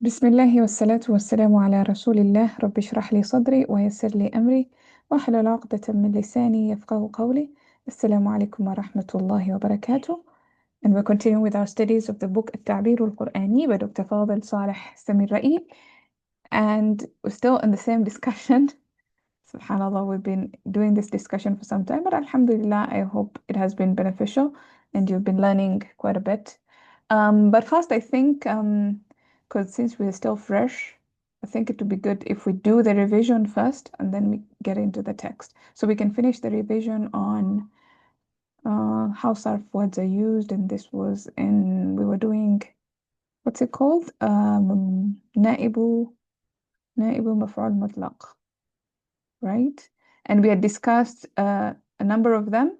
بسم الله والصلاة والسلام على رسول الله رب اشرح لي صدري ويسر لي أمري واحلل عقدة من لساني يفقه قولي. السلام عليكم ورحمة الله وبركاته. And we're continuing with our studies of the book التعبير القرآني by Dr. Fadel Saleh Samir Ra'i. And we're still in the same discussion. Subhanallah, we've been doing this discussion for some time, but Alhamdulillah, I hope it has been beneficial and you've been learning quite a bit. But first, I think, because since we're still fresh, I think it would be good if we do the revision first and then we get into the text. So we can finish the revision on how sarf words are used. And this was we were doing, what's it called? نائب مفعول مطلق, right? And we had discussed a number of them.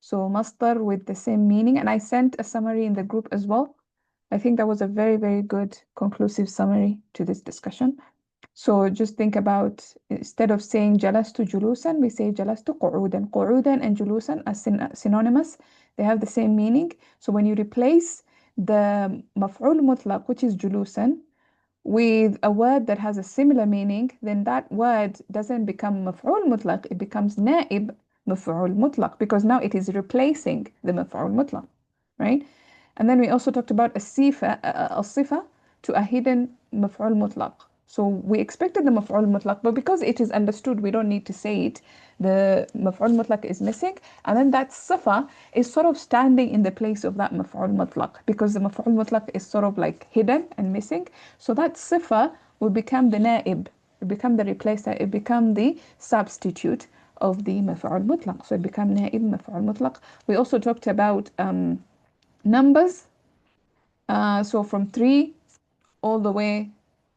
So masdar with the same meaning. And I sent a summary in the group as well. I think that was a very, very good conclusive summary to this discussion. So just think about, instead of saying jalastu julusan, we say jalastu qu'udan. Qu'udan and julusan are synonymous. They have the same meaning. So when you replace the maf'ul mutlaq, which is julusan, with a word that has a similar meaning, then that word doesn't become maf'ul mutlaq, it becomes na'ib maf'ul mutlaq, because now it is replacing the maf'ul mutlaq, right? And then we also talked about a sifa to a hidden maf'ul mutlaq. So we expected the maf'ul mutlaq, but because it is understood, we don't need to say it. The maf'ul mutlaq is missing, and then that sifa is sort of standing in the place of that maf'ul mutlaq, because the maf'ul mutlaq is sort of like hidden and missing. So that sifa will become the na'ib, it become the replacer, it become the substitute of the maf'ul mutlaq. So it become na'ib maf'ul mutlaq. We also talked about numbers. So from 3 all the way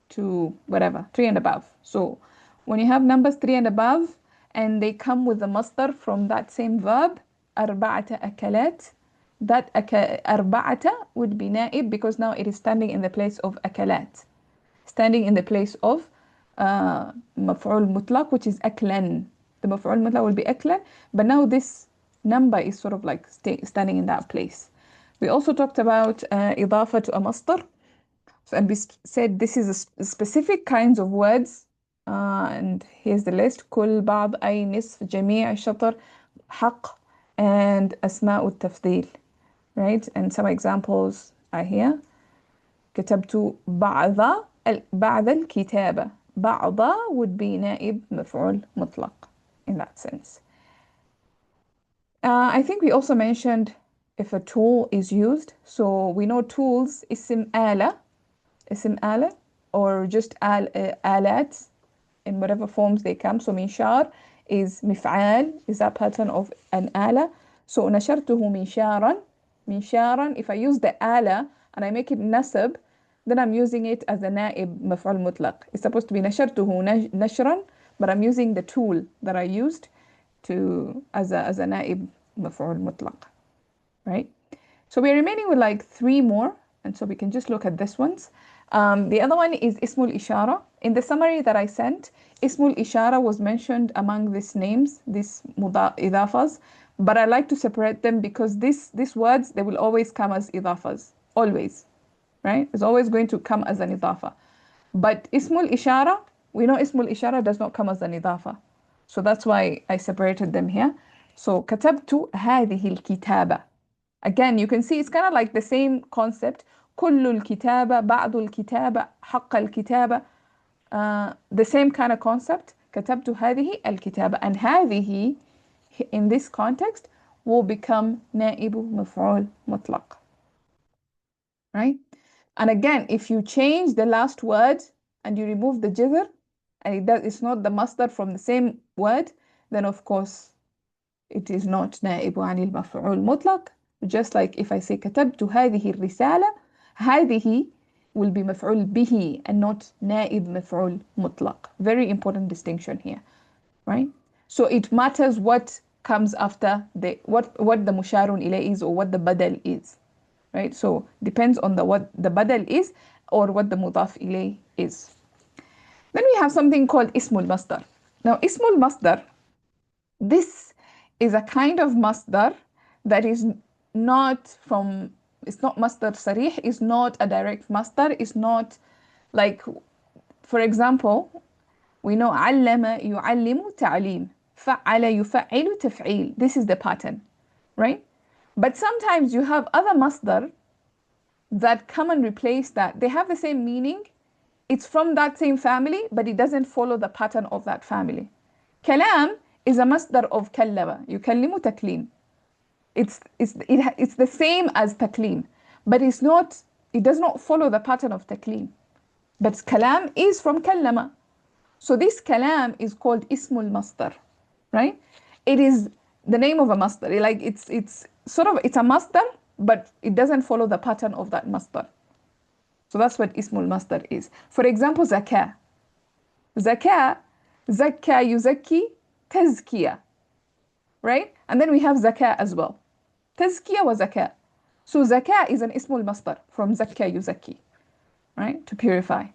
to whatever, 3 and above. So when you have numbers 3 and above and they come with the masdar from that same verb, arba'ata akalat, that arba'ata would be na'ib, because now it is standing in the place of akalat, standing in the place of maf'ul mutlaq, which is aklan. The maf'ul mutlaq will be aklan, but now this number is sort of like standing in that place. We also talked about idafa to a masdar. So, and we said this is a specific kinds of words. And here's the list: كل, بعض, أي, نصف, جميع, شطر, حق, and أسماء التفضيل. Right? And some examples are here. كتبت بعض الكتابة. بعض would be نائب مفعول مطلق in that sense. I think we also mentioned if a tool is used. So we know tools, اسم آلة, or just آلات in whatever forms they come. So منشار is مفعال, is that pattern of an آلة. So نشرته منشارا. If I use the آلة and I make it nasab, then I'm using it as a نائب مفعول مطلق. It's supposed to be نشرته نشرا, but I'm using the tool that I used as a نائب مفعول مطلق, right? So we're remaining with like 3 more, and so we can just look at this ones. The other one is Ismul Ishara. In the summary that I sent, Ismul Ishara was mentioned among these names, these idafas, but I like to separate them because these words, they will always come as idafas, always, right? It's always going to come as an idafa. But Ismul Ishara, we know Ismul Ishara does not come as an idafa. So that's why I separated them here. So كتبت هذه الكتابة. Again, you can see it's kind of like the same concept. كل الكتابة, بعض الكتابة, حق الكتابة. The same kind of concept. كتبت هذه الكتابة. And هذه, in this context, will become نائب مفعول مطلق. Right? And again, if you change the last word and you remove the jither, and it's not the masdar from the same word, then of course it is not نائب عن المفعول مطلق. Just like if I say كتبت هذه الرسالة, هذه will be مفعول به and not نائب مفعول مطلق. Very important distinction here, right? So it matters what comes after what the musharun ilay is, or what the badal is, right? So depends on what the badal is or what the mudaf ilay is. Then we have something called ismul masdar. Now ismul masdar, this is a kind of masdar that is not from, it's not masdar sarih, it's not a direct masdar, it's not Like, for example, we know علم يعلم تعليم, فعل يفعل تفعيل. This is the pattern, right? But sometimes you have other masdar that come and replace that. They have the same meaning. It's from that same family, but it doesn't follow the pattern of that family. كلام is a masdar of كلم. يكلم تكليم. It's the same as taklim, but it does not follow the pattern of taklim. But kalam is from kallama. So this kalam is called ismul masdar, right? It is the name of a masdar. Like it's a masdar, but it doesn't follow the pattern of that masdar. So that's what ismul masdar is. For example, zakah. Zakah, zakka yuzakki, tazkiya, right? And then we have zakah as well. Tazkiya wa zakah. So zakah is an ismul masdar from zakka yuzakki, right? To purify.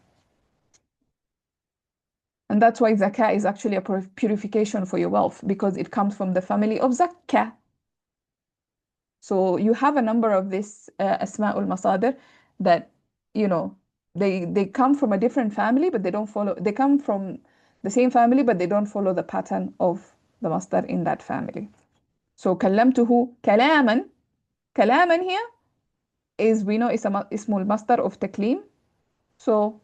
And that's why zakah is actually a purification for your wealth, because it comes from the family of zakah. So you have a number of this asma'ul masadir that, they come from a different family, but they come from the same family, but they don't follow the pattern of the masdar in that family. So kallamtuhu kalaman. Kalaman here is, we know, it's ismul masdar of taklim. So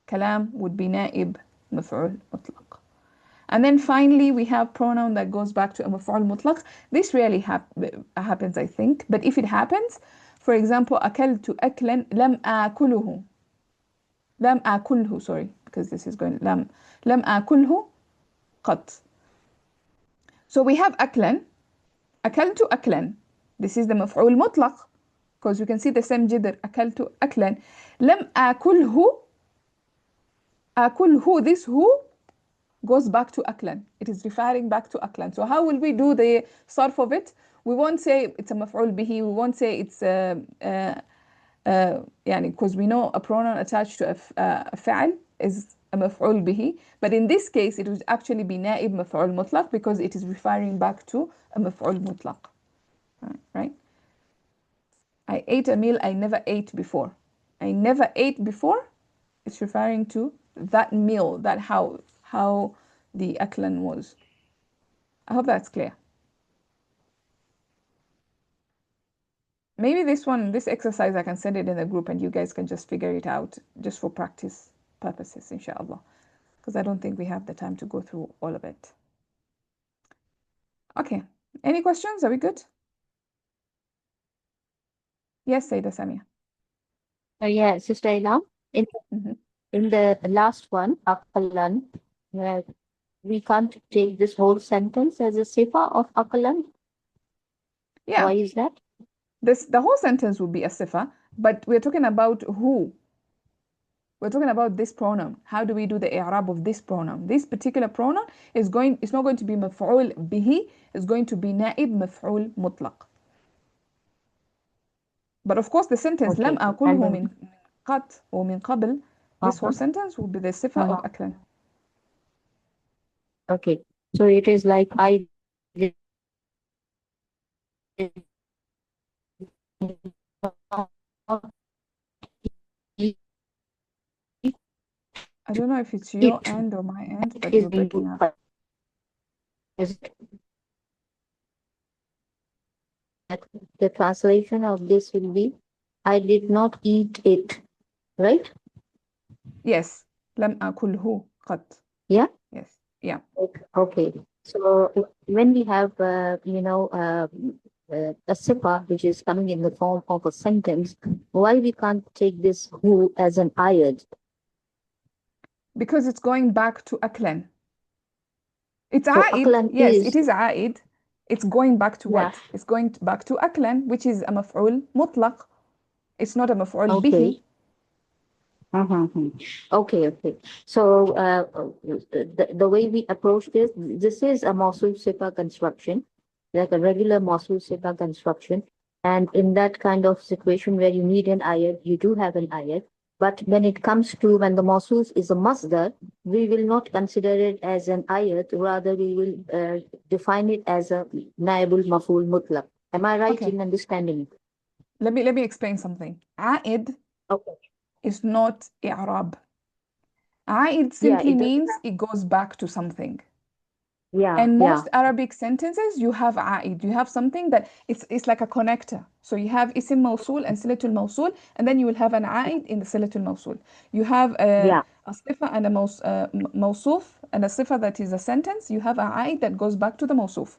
kalam would be naib maf'ul mutlaq. And then finally, we have pronoun that goes back to a maf'ul mutlaq. This rarely happens, I think. But if it happens, for example, akaltu aklan lam akuluhu. Lam akulhu, sorry, because this is going lam akulhu qat. So we have aklan, akaltu aklan. This is the maf'ul mutlaq, because you can see the same jidr, akaltu aklan. Lam akulhu, akulhu, this who goes back to aklan. It is referring back to aklan. So how will we do the sarf of it? We won't say it's a maf'ul bihi. We won't say it's because we know a pronoun attached to a fa'al is a maf'ul bihi. But in this case, it would actually be naib maf'ul mutlaq, because it is referring back to a maf'ul mutlaq. Right? I ate a meal I never ate before. I never ate before. It's referring to that meal, that how the aklan was. I hope that's clear. Maybe this exercise, I can send it in the group and you guys can just figure it out just for practice purposes, inshallah. Because I don't think we have the time to go through all of it. Okay. Any questions? Are we good? Yes, Sayyidah Samia. Yeah, Sister Ilham, in the last one, aqlan, we can't take this whole sentence as a sifa of aqlan. Yeah. Why is that? The whole sentence would be a sifa, but we're talking about who. We're talking about this pronoun. How do we do the i'rab of this pronoun? This particular pronoun it's not going to be maf'ul bihi, it's going to be naib maf'ul mutlaq. But of course the sentence لم أكله من قط or من قبل, this whole sentence will be the sifa of aklan. Okay, so it is like I did I don't know if it's your end or my end, but you're breaking up. The translation of this will be, I did not eat it, right? Yes. لم أكله قط. Yeah? Yes. Yeah. Okay. So when we have, a sifa which is coming in the form of a sentence, why we can't take this who as an ayat? Because it's going back to aklan. It's So a'id. aklan Yes, is, it is a'id. It's going back to yeah. what? It's going back to aklan, which is a maf'ul mutlaq. It's not a maf'ul Okay. bihi. Okay. So the way we approach this is a Mosul Sifa construction, like a regular Mosul Sifa construction. And in that kind of situation where you need an ayat, you do have an ayat. But when it comes to when the Mosul is a masdar, we will not consider it as an ayat. Rather, we will define it as a naibul maful mutlaq. Am I right in understanding it? Let me explain something. A'id is not i'rab. عائد Yeah, simply it does. means it goes back to something. Yeah, And yeah. most Arabic sentences, you have عائد. You have something that it's like a connector. So you have اسم موصول and صلة الموصول, and then you will have an عائد in the صلة الموصول. You have Yeah. a صفة and a موصوف and a صفة that is a sentence. You have a عائد that goes back to the موصوف.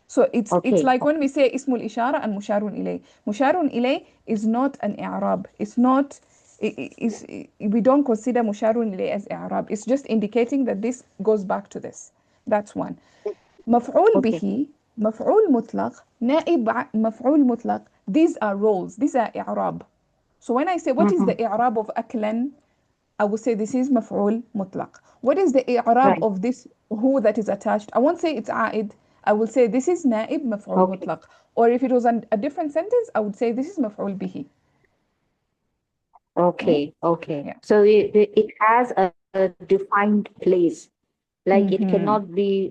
So it's Okay. like when we say اسم الإشارة and مشار إليه. مشار إليه is not an إعراب. It's not we don't consider مشار إليه as إعراب. It's just indicating that this goes back to this. That's one. مفعول Okay. به مفعول مطلق نائب مفعول مطلق. These are roles. These are إعراب. So when I say what is the إعراب of أكلا, I would say this is مفعول مطلق. What is the إعراب Right. of this who that is attached? I won't say it's عائد. I will say this is نائب مفعول Okay. مطلق. Or if it was a different sentence, I would say this is مفعول به. Right? Okay. Okay. Yeah. So it has a defined place. Like it Mhm. cannot be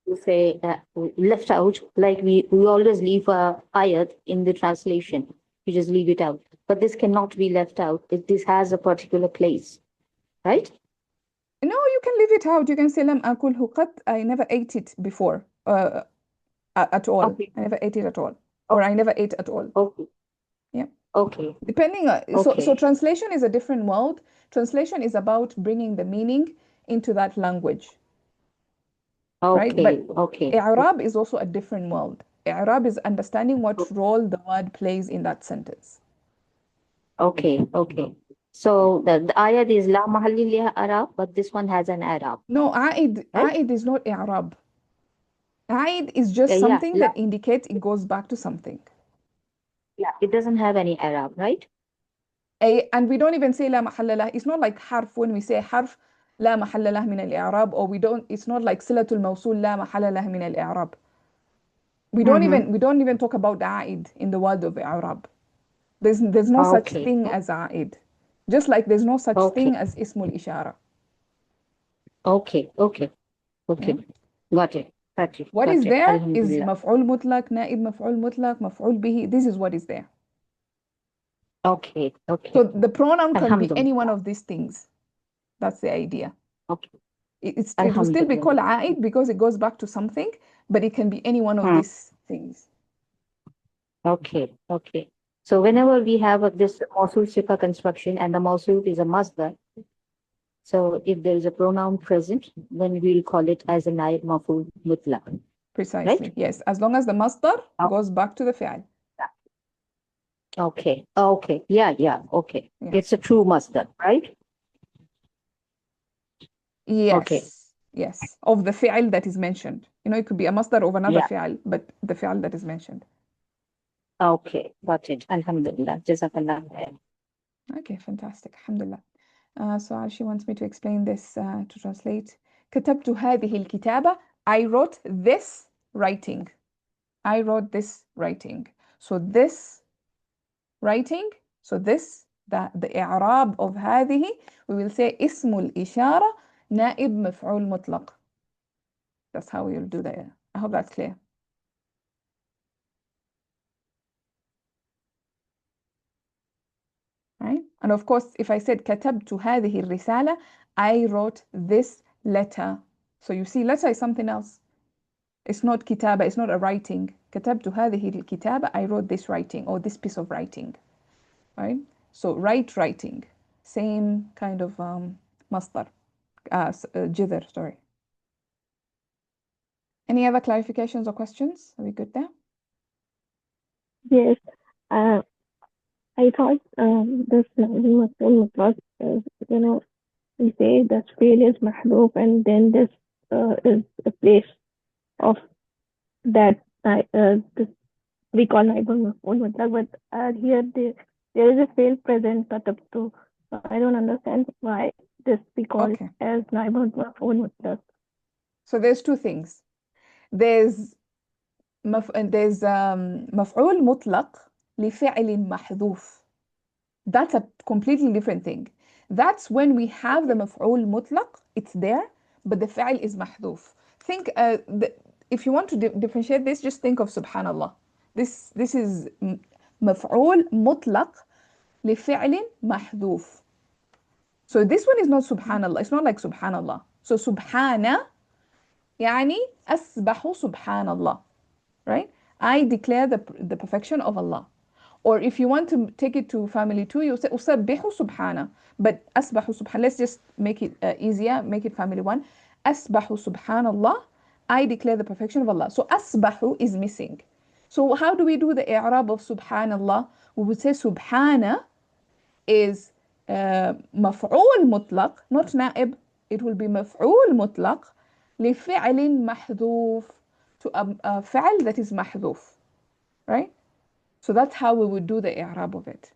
you say left out. Like we always leave a ayat in the translation. You just leave it out. But this cannot be left out. This has a particular place, right? No, you can leave it out. You can say لم أكله قط. I never ate it before. At all. Okay. I never ate it at all. Or I never ate at all. Okay. Yeah. Okay. Depending on, so Okay. translation is a different world. Translation is about bringing the meaning into that language, right? But Okay. Okay. i'rab is also a different world. I'rab is understanding what role the word plays in that sentence. Okay. Okay. So the ayat is la mahalli liha Arab, but this one has an Arab, No, right? a'id is not i'rab. A'id is just Yeah. something La, that indicates it goes back to something. yeah. It doesn't have any Arab, right? And we don't even say لا محل له. It's not like حرف when we say حرف لا محل له من الإعراب, or we don't, it's not like صلة الموصول لا محل له من الإعراب. We don't even talk about عائد in the world of إعراب. There's no such Okay. thing as عائد. Just like there's no such Okay. thing as اسم الإشارة. Okay. Okay. Okay. Yeah? Got it. Got it. What Got is it. there is Alhamdulillah. مفعول مطلق, نائب مفعول مطلق, مفعول به. This is what is there. Okay. Okay. So the pronoun can be any Alhamdulillah. one of these things. That's the idea. Okay. It will still be called Alhamdulillah. عائد because it goes back to something, but it can be any one of Hmm. these things. Okay. Okay. So whenever we have this Mausul Sifa construction and the Mausul is a masdar, so if there is a pronoun present, then we'll call it as a naib maf'ul mutlaq, Precisely. right? Yes. As long as the masdar Oh, goes back to the fi'al. okay. Okay. Yeah. Yeah. Okay. Yeah. It's a true masdar, right? Okay. Yes. Yes. Of the fi'al that is mentioned. You know, it could be a masdar of another Yeah. fi'al, but the fi'al that is mentioned. Okay. Got it. Alhamdulillah. Jazakallah khair. Okay, fantastic. Alhamdulillah. So she wants me to explain this to translate. كتبت هذه الكتابة. I wrote this writing. I wrote this writing. So this writing, so this, the إعراب of هذه, we will say اسم الإشارة نائب مفعول مطلق. That's how we will do that. I hope that's clear. Right? And of course, if I said كتبت هذه الرسالة, I wrote this letter. So you see, letter is something else. It's not كتابة, it's not a writing. كتبت هذه الكتابة, I wrote this writing or this piece of writing. Right? So writing. Same kind of مصدر. جذر, sorry. Any other clarifications or questions? Are we good there? Yes. I thought this مفعول مطلق is, we say that fi'l is mahdoof and then this is a place of that this we call naibul maf'ul mutlaq, but here there is a fi'l present katabtu. So I don't understand why this we call Okay. as naibul maf'ul mutlaq. So there's two things. There's مفعول مطلق لفعل محذوف. That's a completely different thing. That's when we have the مفعول مطلق, it's there, but the فعل is محذوف. Think, if you want to differentiate this, just think of subhanallah. This is مفعول مطلق لفعل محذوف. So this one is not subhanallah. It's not like subhanallah. So subhana يعني أسبح subhanallah, right? I declare the perfection of Allah. Or if you want to take it to family too, you say أسبح subhana. But أسبح subhan. Let's just make it easier. Make it family one. أسبح subhanallah. I declare the perfection of Allah. So أسبح is missing. So how do we do the i'rab of subhanallah? We would say subhana is مفعول مطلق, not نائب. It will be مفعول مطلق لفعل محذوف, to a فعل that is محذوف, right? So that's how we would do the i'rab of it.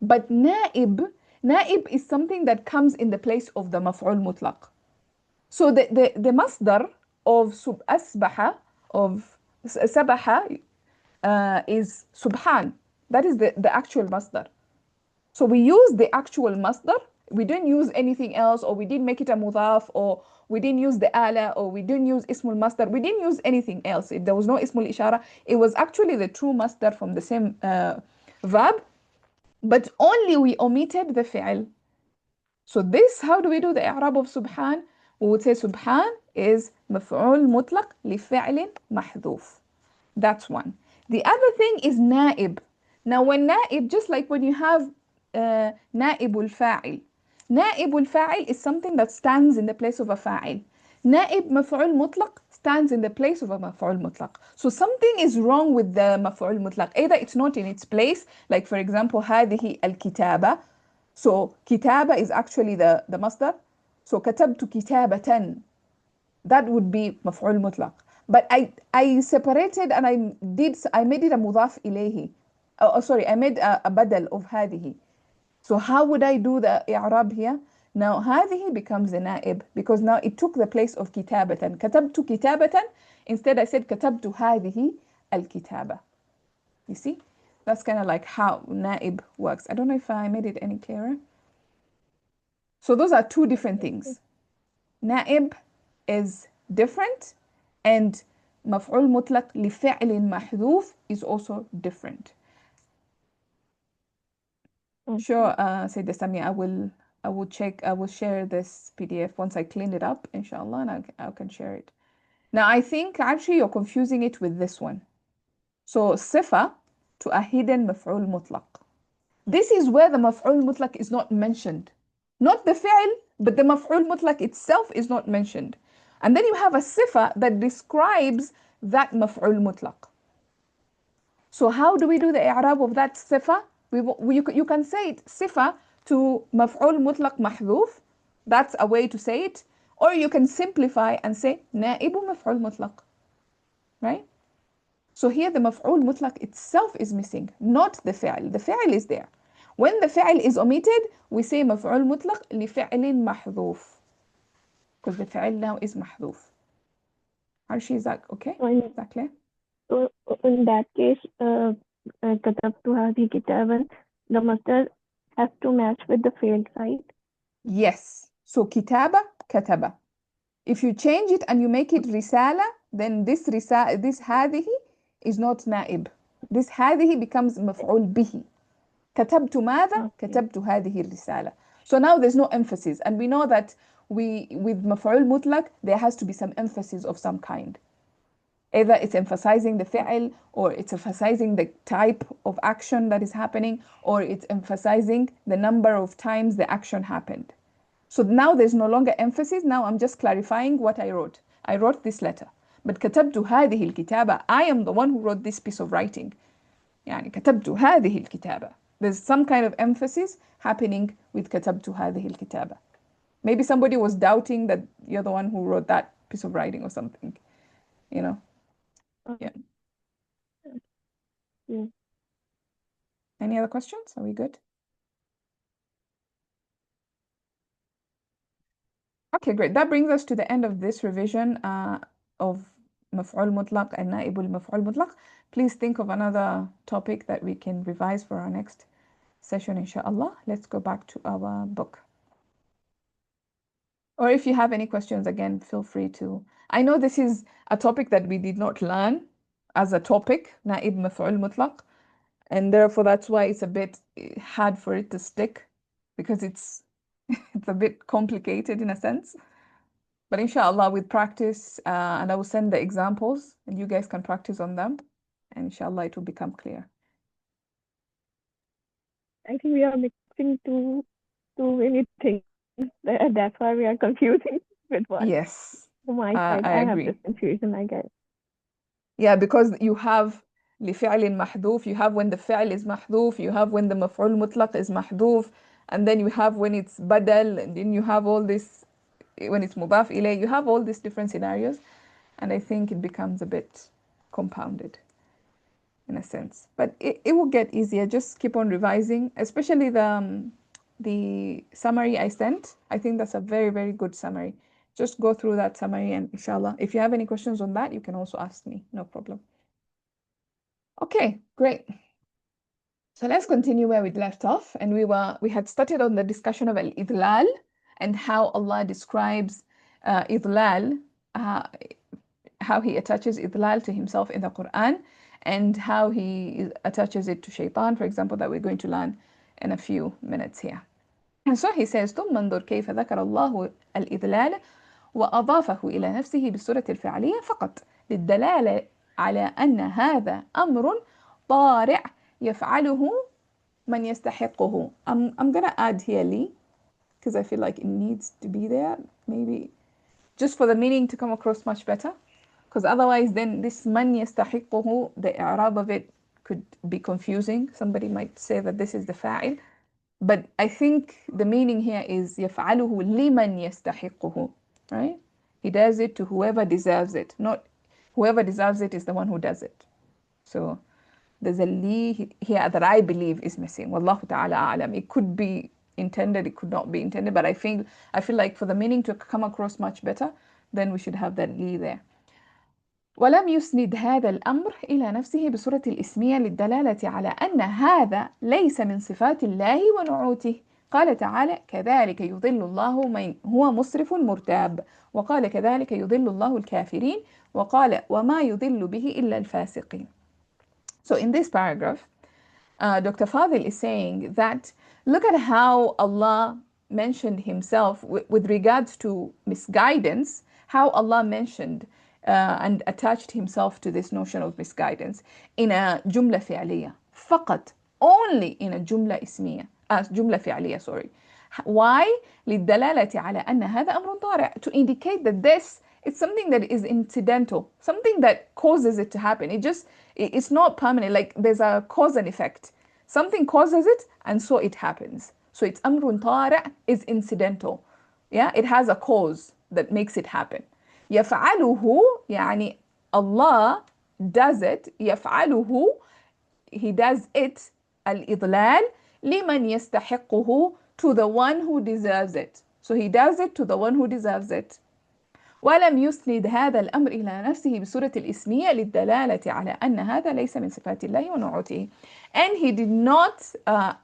But نائب is something that comes in the place of the مفعول مطلق. So the masdar of أسبح, of سبح, is subhan. That is the actual masdar. So we use the actual masdar. We didn't use anything else, or we didn't make it a mudaf, or we didn't use the ala, or we didn't use ismul masdar. We didn't use anything else. There was no ismul ishara. It was actually the true masdar from the same verb, but only we omitted the fi'l. So this, how do we do the i'rab of subhan? We would say subhan is مفعول مطلق لفعل محذوف. That's one. The other thing is naib. Now when naib, just like when you have naibul fa'il. Naibul fa'il is something that stands in the place of a fa'il. Naib maf'ul mutlaq stands in the place of a maf'ul mutlaq. So something is wrong with the maf'ul mutlaq. Either it's not in its place, like for example, هذه الكتابة. So kitaba is actually the masdar. So كتبت كتابة. That would be مفعول مطلق. But I separated and I made it a mudaf ilayhi. Oh, sorry, I made a badal of هذه. So how would I do the i'rab here? Now هذه becomes the naib, because now it took the place of كتابة. كتبت كتابة. Instead I said كتبت هذه الكتابة. You see? That's kind of like how naib works. I don't know if I made it any clearer. So those are two different things. Naib is different, and مفعول مطلق لفعل محذوف is also different. Sure, Sayyidah Samia, I will share this PDF once I clean it up, inshallah, and I can share it. Now I think actually you're confusing it with this one. So صفة to a hidden مفعول مطلق. This is where the مفعول مطلق is not mentioned. Not the fi'l, but the مفعول مطلق itself is not mentioned. And then you have a صفة that describes that مفعول مطلق. So how do we do the i'rab of that صفة? You can say it صفة to مفعول مطلق محذوف. That's a way to say it. Or you can simplify and say نائب مفعول مطلق. Right? So here the مفعول مطلق itself is missing, not the فعل. The فعل is there. When the فعل is omitted, we say مفعول مطلق لفعل محذوف. Because the فعل now is محذوف. Arshi, is that okay? Is that clear? So in that case, كتبت هذه كتابا, the masdar has to match with the field, right? Yes. So كتابة كتبة. If you change it and you make it رسالة, then this هذه is not نائب. This هذه becomes مفعول به. كتبت ماذا؟ كتبت هذه الرسالة. So now there's no emphasis, and we know that with مفعول مطلق there has to be some emphasis of some kind. Either it's emphasizing the fi'l, or it's emphasizing the type of action that is happening, or it's emphasizing the number of times the action happened. So now there's no longer emphasis. Now I'm just clarifying what I wrote. I wrote this letter. But كتبت هذه الكتابة. I am the one who wrote this piece of writing. يعني كتبت هذه الكتابة. There's some kind of emphasis happening with كتبت هذه الكتابة. Maybe somebody was doubting that you're the one who wrote that piece of writing or something. You know? Yeah. Yeah. Any other questions? Are we good? Okay, great. That brings us to the end of this revision of مفعول مطلق and نائب المفعول مطلق. Please think of another topic that we can revise for our next session, inshallah. Let's go back to our book. Or if you have any questions, again, feel free to. I know this is a topic that we did not learn as a topic, نائب مفعول مطلق, and therefore that's why it's a bit hard for it to stick, because it's It's a bit complicated in a sense. But inshallah, with practice, and I will send the examples, and you guys can practice on them, and inshallah, it will become clear. I think we are mixing too many things. That's why we are confusing with one. Yes, On my side, I I have agree. this confusion, I guess. Yeah, because you have لفعل محذوف, you have when the فعل is محذوف, you have when the مفعول مطلق is محذوف, and then you have when it's بدل, and then you have all this when it's مضاف إليه, you have all these different scenarios, and I think it becomes a bit compounded in a sense. But it will get easier. Just keep on revising, especially the summary I sent. I think that's a very, very good summary. Just go through that summary, and inshallah, if you have any questions on that, you can also ask me, no problem. Okay, great. So let's continue where we left off, and we had started on the discussion of al-idlal and how Allah describes idlal, how He attaches idlal to Himself in the Quran, and how He attaches it to shaitan, for example, that we're going to learn in a few minutes here. And so He says, ثم انظر كيف ذكر الله الإذلال وأضافه إلى نفسه بالصورة الفعلية فقط للدلالة على أن هذا أمر طارئ يفعله من يستحقه. I'm gonna add here li, because I feel like it needs to be there, maybe just for the meaning to come across much better, because otherwise then this من يستحقه, the i'rab of it could be confusing. Somebody might say that this is the fa'il, but I think the meaning here is يفعله لمن يستحقه, right? He does it to whoever deserves it, not whoever deserves it is the one who does it. So there's a li here that I believe is missing. Wallahu ta'ala a'lam. It could be intended, it could not be intended, but I feel like for the meaning to come across much better, then we should have that li there. ولم يسند هذا الأمر إلى نفسه بصورة الإسمية للدلالة على أن هذا ليس من صفات الله ونعوته. قال تعالى كذلك يضل الله من هو مسرف مرتاب، وقال كذلك يضل الله الكافرين، وقال وما يضل به إلا الفاسقين. So in this paragraph, Dr. Fadil is saying that look at how Allah mentioned Himself with regards to misguidance, how Allah mentioned and attached Himself to this notion of misguidance in a jumla fi'liya. فقط, only in a jumla ismiya, jumla fi'liya, sorry. Why? للدلالة على أن هذا أمر طارئ, to indicate that this is something that is incidental, something that causes it to happen. It's not permanent, like there's a cause and effect. Something causes it and so it happens. So it's أمر طارئ is incidental. Yeah, it has a cause that makes it happen. يفعله يعني Allah does it. يفعله, He does it, الإضلال لمن يستحقه, to the one who deserves it. So He does it to the one who deserves it. ولم يسند هذا الأمر إلى نفسه بصورة الإسمية للدلالة على أن هذا ليس من صفات الله ونعوته. And He did not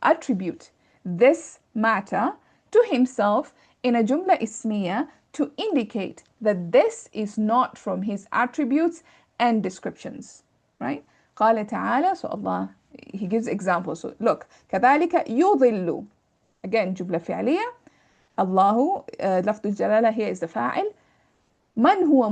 attribute this matter to Himself in a jumla ismiya to indicate that this is not from His attributes and descriptions, right? قال تعالى, so Allah, He gives examples. So look, كذلك يضل, again جملة فعلية. الله, لفظ الجلالة here is the fa'il. من هو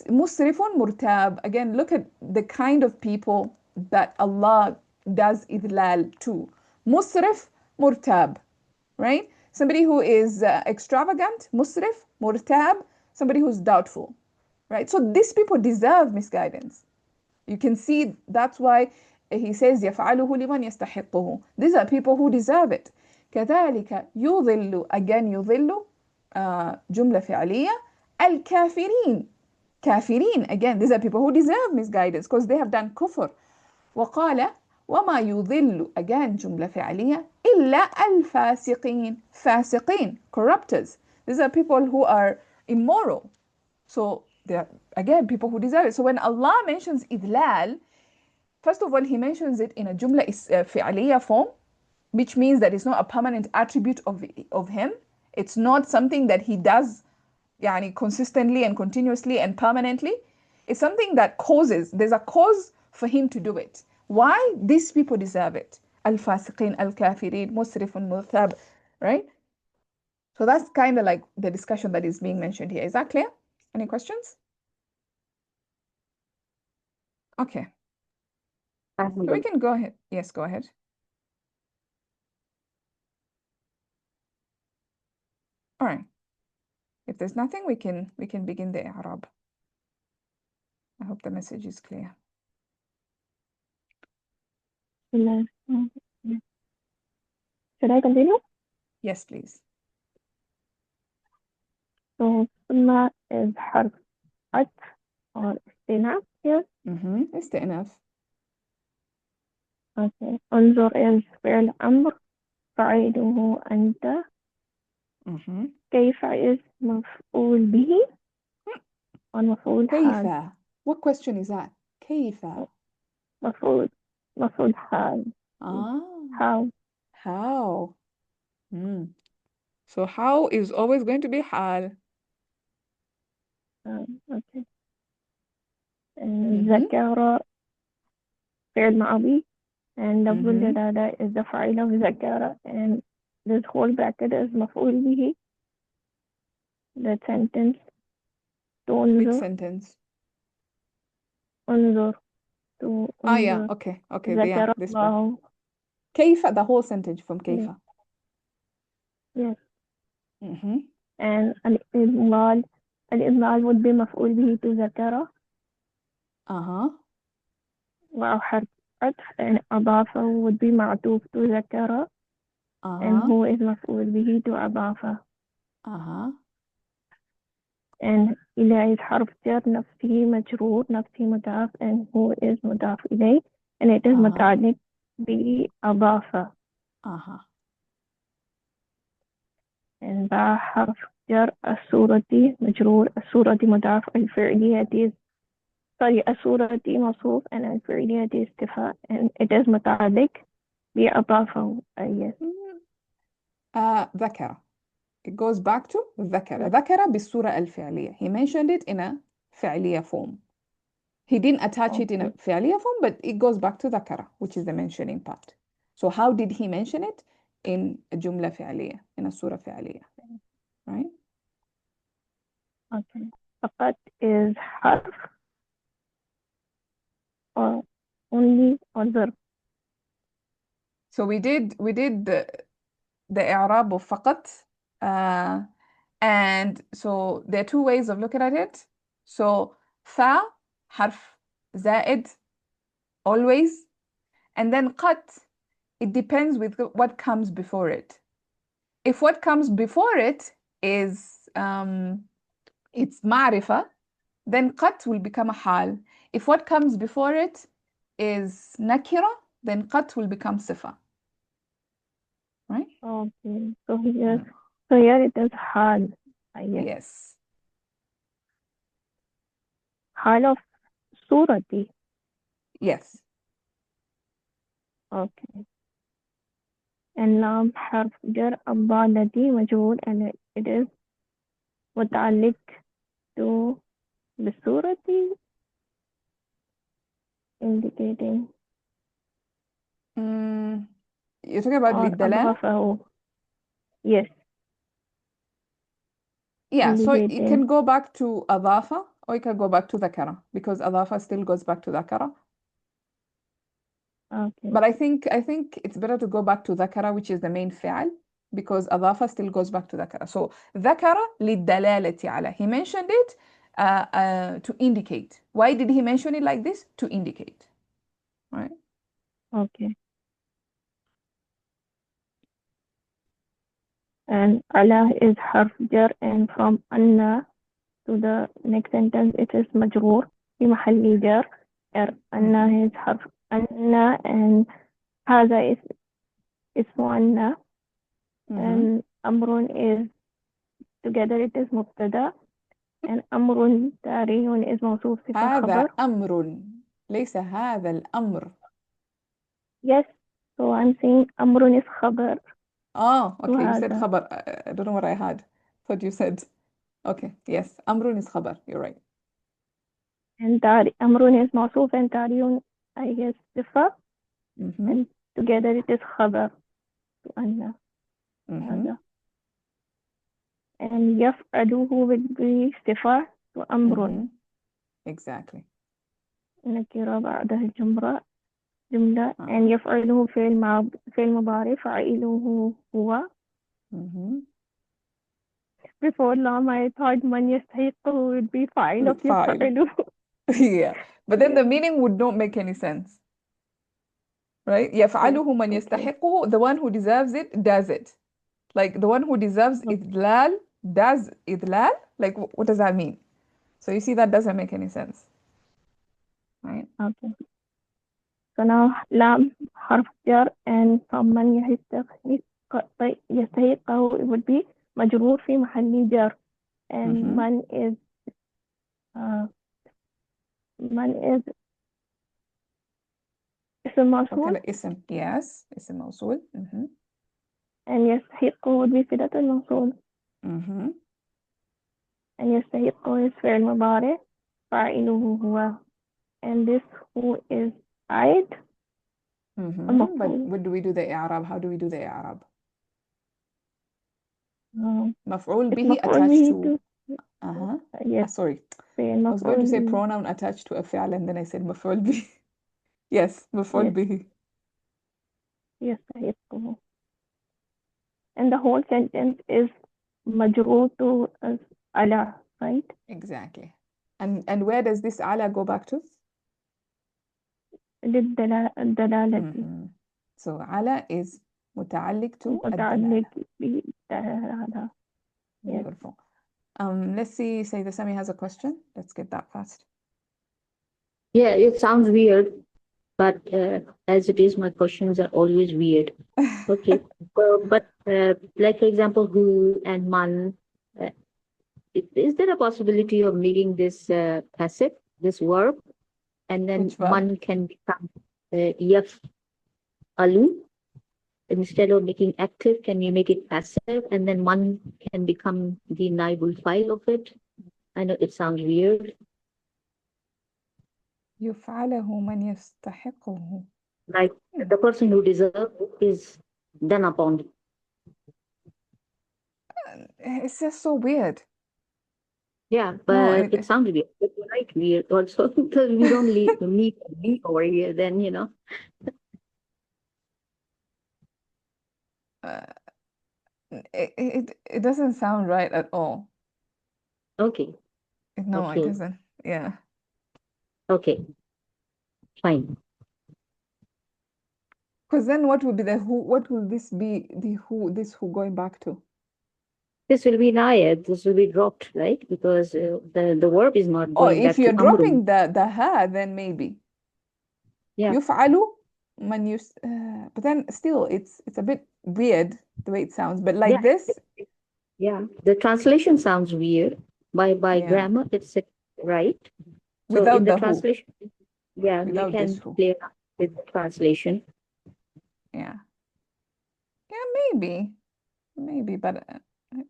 مسرف مرتاب, again look at the kind of people that Allah does idlal to. مسرف مرتاب, right? Somebody who is extravagant, musrif, murtab, somebody who's doubtful, right? So these people deserve misguidance. You can see that's why He says يفعله لمن يستحقه. These are people who deserve it. كذلك يضل, again يضل, جملة فعلية. الكافرين, كافرين, again these are people who deserve misguidance because they have done kufr. وقال وما يضل, again جملة فعلية, إلا الفاسقين, فاسقين, corruptors. These are people who are immoral. So they're again people who deserve it. So when Allah mentions idlal, first of all He mentions it in a jumla fi'liya form, which means that it's not a permanent attribute of Him. It's not something that He does يعني consistently and continuously and permanently. It's something that causes, there's a cause for Him to do it. Why? These people deserve it. Al-fasiqin, al-kafirin, musrifun, murtab, right? So that's kind of like the discussion that is being mentioned here. Is that clear? Any questions? Okay. So we can go ahead. Yes, go ahead. All right. If there's nothing, we can begin the i'rab. I hope the message is clear. Should I continue? Yes, please. So ثم is حرف عطف or استئناف here. استئناف. Okay. انظر is فعل أمر فاعله أنت. كيف is مفعول به والمفعول حال. كيف? What question is that? كيف? مفعول حال. How. How? So how is always going to be حال. Okay. ذكر فعل ماضي and لفظ الجلالة is the فاعل of ذكر and this whole bracket is مفعول به. The sentence to Which انظر. sentence? انظر to Yeah, انظر. okay, ذكر this part. الله. كيف, the whole sentence from كيف. Yes. And الإضمار would be مفعول به to ذكر. وحرف عطف and أضافة would be معطوف to ذكر. and who is مفعول به to أضافة. and إلى is حرف جر نفسه مجرور نفسه مضاف and who is مضاف إليه and it is متعلق بأضافة. and باء حرف جر الصورة مجرور الصورة مضاف الفعلية الصورة موصوف and الفعلية استفهام and it is متعلق بأضافة. Yes. ذكر. It goes back to ذكر. ذكر بالصورة الفعلية. He mentioned it in a فعلية form. He didn't attach it in a فعلية form, but it goes back to ذكر, which is the mentioning part. So how did he mention it? In a جملة فعلية, in a صورة فعلية. Right? Okay. فقط is حرف or only or verb. So we did the إعراب of فقط. And so there are two ways of looking at it. So ثا حرف زائد always, and then قط, it depends with what comes before it. If what comes before it is it's معرفة, then قط will become a حال. If what comes before it is nakira, then قط will become صفة. Right? Okay. So here it is حال. Yes. حال of صورتي. Yes. Okay. and لام حرف جر الضالة مجهول and it is متعلق to بالصورة indicating. You're talking about للدلالة? أضافه. Yes. Yeah, so it indicating. can go back to أضافة or it can go back to ذكر because أضافة still goes back to ذكر. Okay. But I think it's better to go back to ذكر, which is the main فعل, because أضافة still goes back to ذكر. So ذكر للدلالة على. He mentioned it to indicate. Why did he mention it like this? To indicate. Right? Okay. And على is حرف جر and from أن to the next sentence it is مجرور في محل جر. أن is حرف أن and هذا اسم أن and أمر is together it is مبتدأ and أمر تاريخ is موصوف صفة هذا خبر. أمر ليس هذا الأمر. Yes, so I'm saying أمر is خبر. Okay, you said خبر. I don't know what I had. Thought you said. Okay, yes, أمر is خبر. You're right. And أمر is موصوف and تاريخ I guess صفة and together it is خبر. أن هذا. and يفعله would be صفة وأمر Exactly. نكرة بعدها جملة Uh, and يفعله فعل مضارع فاعله هو. Before long I thought من يستحقه would be fa'il of Fine. يفعله. Yeah. But then the meaning would not make any sense, right? يفعله من يستحقه, the one who deserves it does it. Like the one who deserves idlal does idlal. Like what does that mean? So you see that doesn't make any sense, right? Okay. So now لام حرف جر and from من يستحقه it would be مجرور في محل جر and من is اسم موصول Okay, اسم, yes, اسم موصول. and يستحقه would be صلة الموصول and يستحقه is فعل مضارع فاعله هو and this who is عائد But المفعول. what do we do the i'rab? How do we do the i'rab? مفعول It's به مفعول attached به to yes sorry, فعل I was going to say مفعول pronoun attached to a فعل and then I said مفعول به. Yes, مفعول yes به. يستحقه and the whole sentence is مجرور to على, right? Exactly. And where does this ala go back to? للدلالة So ala is متعلق to متعلق الدلالة. بالدلالة. Yes. Beautiful. Let's see, Sayyida Sami has a question. Let's get that fast. Yeah, it sounds weird, but as it is, my questions are always weird. Okay, but like for example, who and man, is there a possibility of making this passive, this verb, and then Which verb? man can become yaf alu? Instead of making active, can you make it passive, and then man can become the naibul file of it? I know it sounds weird. يفعله من يستحقه. Like the person who deserves is done upon. It's just so weird. Yeah, No, but it sounds weird. But you like weird also because we don't need me over here. Then it doesn't sound right at all. Okay, No, it okay, doesn't. Yeah. okay, fine. Because then what would be the who? What will this be? The who? This who going back to? This will be nayad. This will be dropped, right? Because the verb is not Oh, going if back you're to dropping amrun. the ha, then maybe. Yeah, يفعل من but then still it's a bit weird the way it sounds. But like yeah, this, yeah. The translation sounds weird. By yeah, grammar, it's right. So in without the the who, translation, yeah, we without this can who. play around with the translation. Yeah. Yeah, maybe, but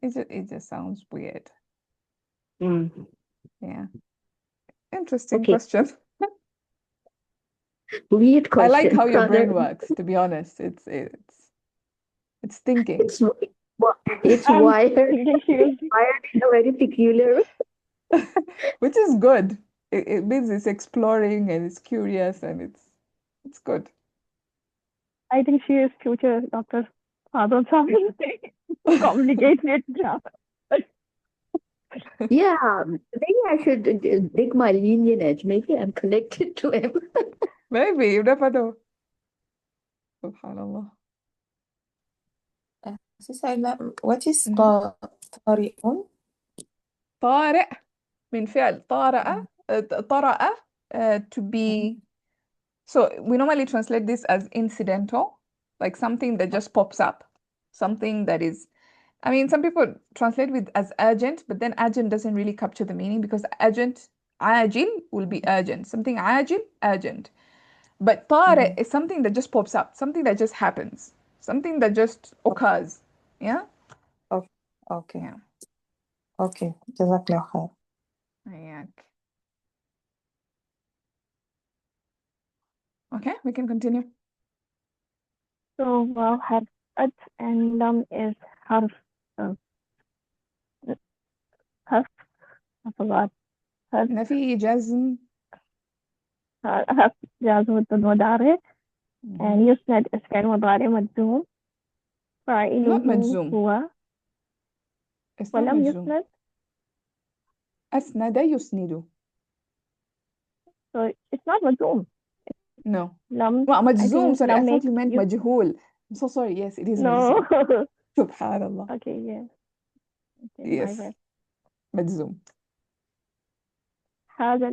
it just sounds weird. Mm. Yeah. Interesting Okay, question. weird I like question. how your brain Rather, works, to be honest. It's thinking. it's wired wired in a very peculiar. Which is good. It means it's exploring and it's curious and it's good. I think she is future Dr. Sadon something complicated job. Yeah, maybe I should dig my lineage. Maybe I'm connected to him. Maybe, you never know. Subhanallah. Sis Ayla, what is Mhm. طارئ? طارئ من فعل طارئ طرأ to be. So we normally translate this as incidental, like something that just pops up, something that is. I mean, some people translate with as urgent, but then urgent doesn't really capture the meaning because urgent, عاجل will be urgent. Something عاجل, urgent. But طارئ is something that just pops up, something that just happens, something that just occurs. Yeah? Okay. Yeah. Okay. جزاك الله خير. Ayak. Okay, we can continue. So واو حرف أد and لم is حرف have, I forgot. Have, نفي جزم. have جازم المضارع and مهم. يسند اسم مضارع مجزوم not فاعله مجزوم. هو it's not ولم مجزوم. يسند. أسند يسند. So it's not مجزوم. no. لم, well, I مجزوم, think sorry, I لم thought makes you meant you, مجهول. I'm so sorry. Yes, it is no. مجزوم. سبحان الله. Okay, yeah. Okay, my yes, bad. مجزوم. هذا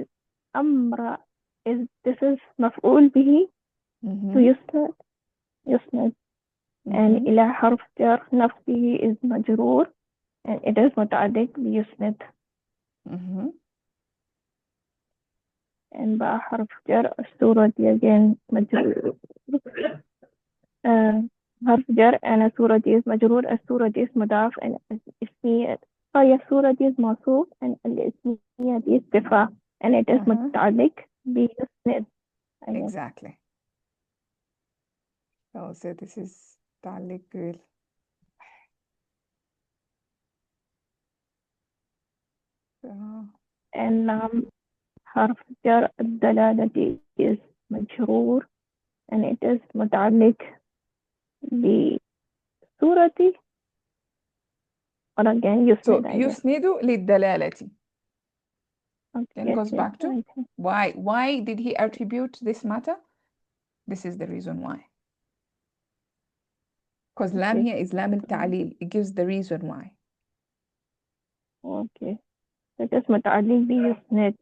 الأمر this is مفعول به to مهم. يسند and مهم. إلى حرف جر نفسه is مجرور and it is متعلق بيسند مهم. and بقى حرف جر الصورة دي again مجرور حرف جر and الصورة دي is مجرور الصورة دي is مضاف and الاسمية هي الصورة دي is موصوف and الاسمية دي is صفة and it is متعلق بيسند. exactly. so this is تعليق بال. and حرف جر الدلالة is مجرور and it is متعلق بصورة or again so يسند I guess. يسند للدلالة. Okay, then yes, goes yes, back to I think. why did he attribute this matter? This is the reason why. Because lam Okay. here is lam al-ta'lil. It gives the reason why. Okay. It is متعلق بيسند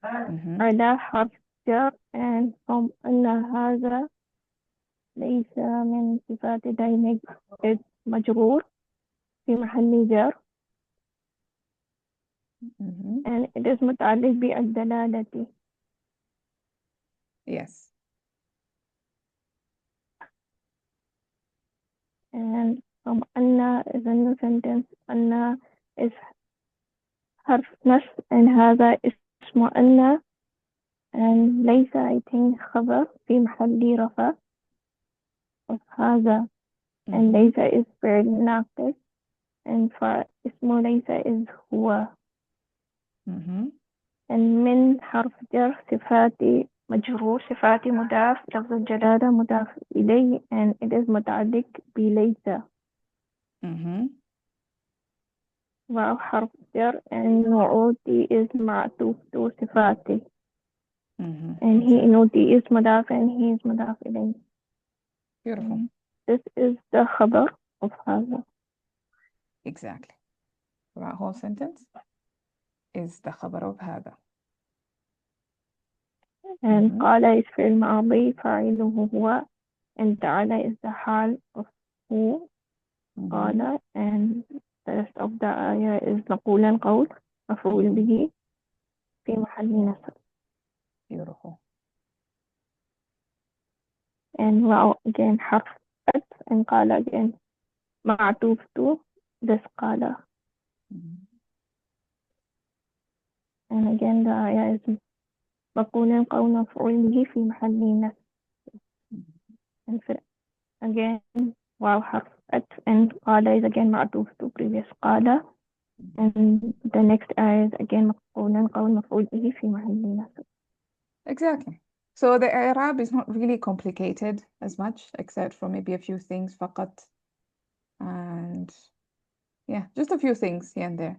Mhm. على حرف جر and from أن هذا ليس من صفات دايمك is مجرور في محل جر Mhm. and it is متعلق بالدلالة yes. and from أن is a new sentence أن is حرف نصب and هذا اسم أن and ليس I think خبر في محل رفع of هذا and Mhm. ليس is فعل ناقص and فاسمه ليس is هو Mhm. and من حرف جر صفاتي مجرور صفاتي مضاف لفظ الجلالة مضاف إليه and it is متعلق بليس Mhm. واو حرف جر and نعوتي is معطوف to صفاتي Mhm. and he exactly. نعوتي is مضاف and he is مضاف إليه. Beautiful. This is the خبر of هذا. Exactly. That whole sentence is the خبر of هذا. and Mhm. قال is فعل ماضي فاعله هو and تعالى is the حال of who Mhm. قال and the rest of the ayah is نقولا قول مفعول به في محل نصب Beautiful. and واو again حرف عطف and قال again معطوف to this قال Mhm. and again the ayah is مقولا قول مفعول به في محل نصب and again واو حرف عطف and قال is again معطوف to previous قال and the next ayah is again مقولا قول مفعول به في محل نصب. Exactly. So the Arab is not really complicated as much, except for maybe a few things فقط. And yeah, just a few things here and there.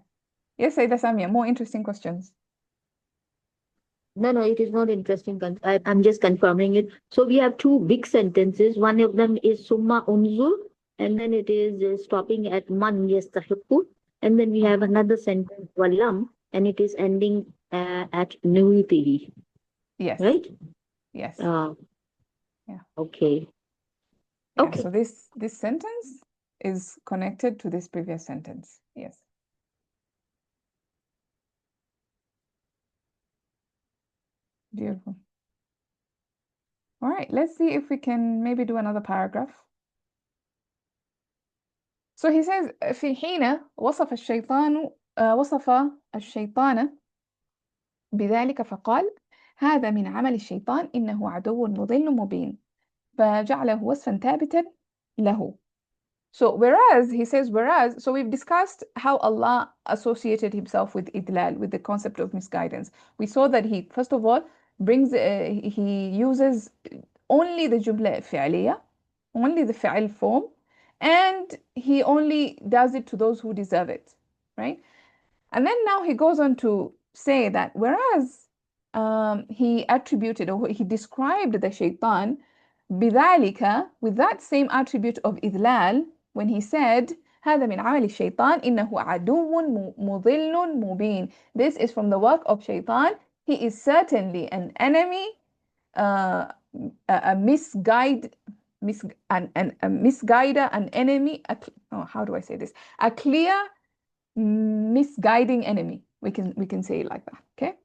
Yes, Saida Samia, more interesting questions. No, it is not interesting. I'm just confirming it. So we have two big sentences. One of them is summa unzur, and then it is stopping at man yastahiqu. And then we have another sentence, walam, and it is ending at nuitihi. Yes. Right? Yes. Yeah. Okay. Yeah. Okay. So this sentence is connected to this previous sentence. Yes. Beautiful. All right, let's see if we can maybe do another paragraph. So he says في حين وصف الشيطان بذلك فقال هذا من عمل الشيطان إنه عدو مضل مبين فجعله وصفا ثابتا له. So whereas, he says, whereas, so we've discussed how Allah associated himself with idlal, with the concept of misguidance. We saw that he, first of all, he uses only the jumla fi'liya, only the fi'l form, and he only does it to those who deserve it, right? And then now he goes on to say that whereas he attributed or he described the shaitan بذلك, with that same attribute of إذلال, when he said هذا من عمل الشيطان إنه عدو مضل مبين, this is from the work of shaitan, he is certainly an enemy, a misguider, an enemy, how do I say this? A clear misguiding enemy. We can say it like that. Okay.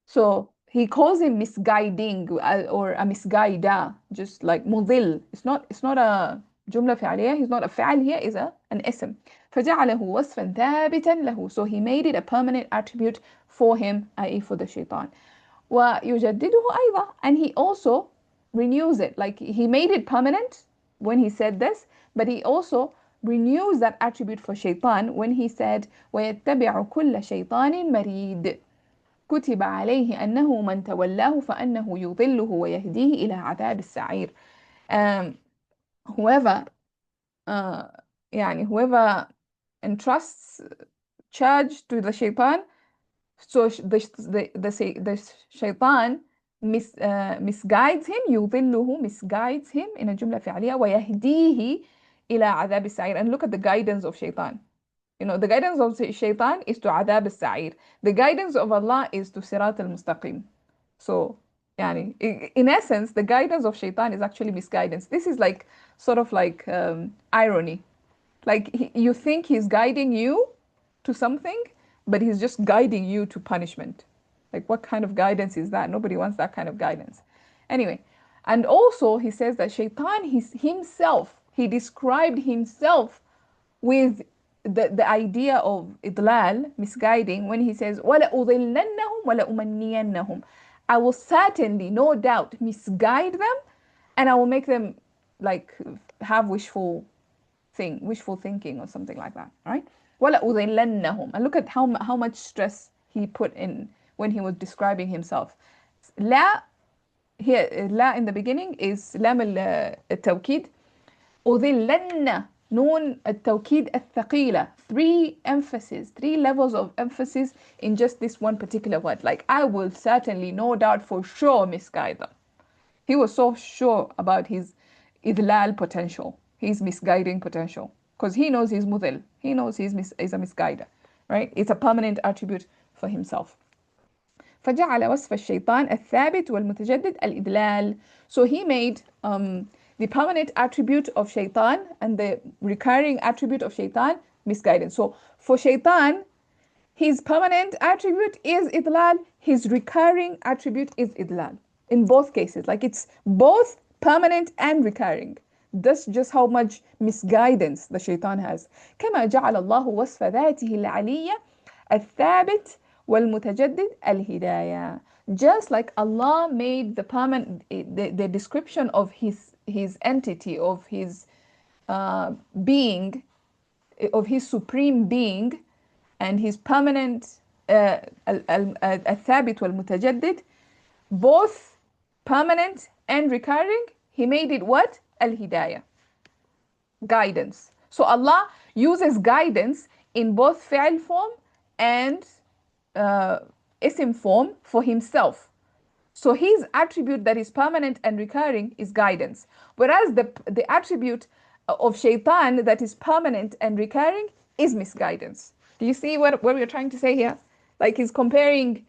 So he calls him misguiding or a misguider, just like مضل. It's not a جملة فعلية. He's not a فعل here. Is an اسم. فجعله وصفا ثابتا له. So he made it a permanent attribute for him, i.e. for the shaitan. ويجدده أيضا, and he also renews it. Like he made it permanent when he said this, but he also renews that attribute for shaitan when he said ويتبع كل شيطان مريد كتب عليه أنه من تولاه فأنه يضله ويهديه إلى عذاب السعير. Whoever whoever entrusts charge to the shaitan, so the shaitan misguides him, يضله, misguides him in a جملة فعلية, ويهديه إلى عذاب السعير. And look at the guidance of shaitan. You know, the guidance of shaitan is to عذاب السعير. The guidance of Allah is to صراط المستقيم. So, in essence, the guidance of shaitan is actually misguidance. This is like, sort of like irony. Like you think he's guiding you to something, but he's just guiding you to punishment. Like what kind of guidance is that? Nobody wants that kind of guidance. Anyway, and also he says that shaitan he described himself with the idea of idlal, misguiding, when he says وَلَأُضِلَّنَّهُمْ وَلَأُمَنِّيَنَّهُمْ, I will certainly, no doubt, misguide them, and I will make them like have wishful thinking or something like that, right? وَلَأُضِلَّنَّهُمْ, and look at how much stress he put in when he was describing himself. لا, here لا in the beginning is لام التوكيد. أُضِلَّنَّ, نون التوكيد الثقيلة, three levels of emphasis in just this one particular word. Like I will certainly, no doubt, for sure misguide them. He was so sure about his idlal potential, his misguiding potential, because he knows he's mudil. He knows he's a misguider, right? It's a permanent attribute for himself. فجعل وصف الشيطان الثابت والمتجدد الإدلال. So he made the permanent attribute of shaitan and the recurring attribute of shaitan misguidance. So for shaitan, his permanent attribute is idlal, his recurring attribute is idlal. In both cases, like it's both permanent and recurring. That's just how much misguidance the shaitan has. كما جعل الله وصف ذاته العلية الثابت والمتجدد الهداية. Just like Allah made the permanent, the description of his entity, of his being, of his supreme being, and his permanent الثابت والمتجدد, both permanent and recurring, he made it what? Al-Hidayah, guidance. So Allah uses guidance in both fi'l form and isim form for himself. So his attribute that is permanent and recurring is guidance. Whereas the attribute of shaitan that is permanent and recurring is misguidance. Do you see what we're trying to say here? Like he's comparing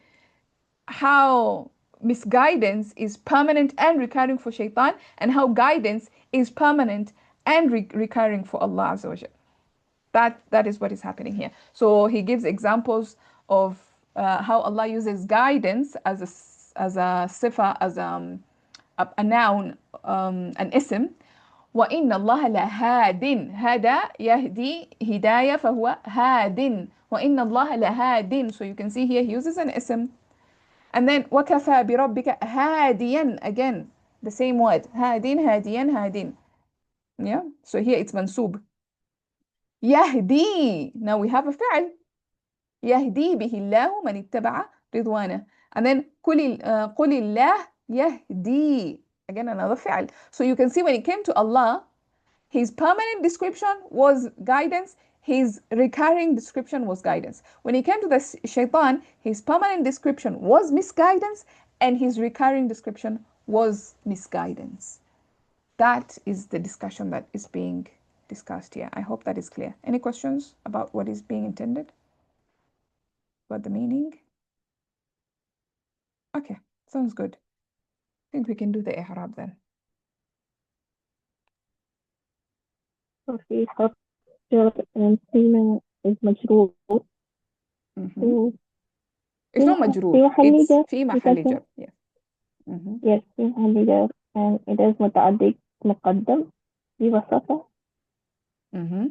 how misguidance is permanent and recurring for shaitan, and how guidance is permanent and recurring for Allah Azza wa Jal. That is what is happening here. So he gives examples of how Allah uses guidance as a sifa, as a noun, an ism. وَإِنَّ اللَّهَ لَهَادٍ هَدَى يَهْدِي هِدَايَةً فَهُوَ هَادٍ وَإِنَّ اللَّهَ لَهَادٍ. So you can see here he uses an ism. And then وَكَفَى بِرَبِّكَ هَادِيًا, again the same word, هَادٍ هَادِيًا هَادٍ. Yeah, so here it's mansub, يهدي. Now we have a فعل. يهدي به الله من اتبع رضوانه. And then قل الله يهدي. Again, another فعل. So you can see when it came to Allah, his permanent description was guidance. His recurring description was guidance. When it came to the shaitan, his permanent description was misguidance, and his recurring description was misguidance. That is the discussion that is being discussed here. I hope that is clear. Any questions about what is being intended? About the meaning? Okay, sounds good. I think we can do the i'rab then. وفي حرف جر and قيمة is مجرور. Mhm. في It's not في مجرور. محل It's جر في محل because جر. Yes. Mhm. yes في محل جر and it is متعدد مقدم بوصفه Mhm.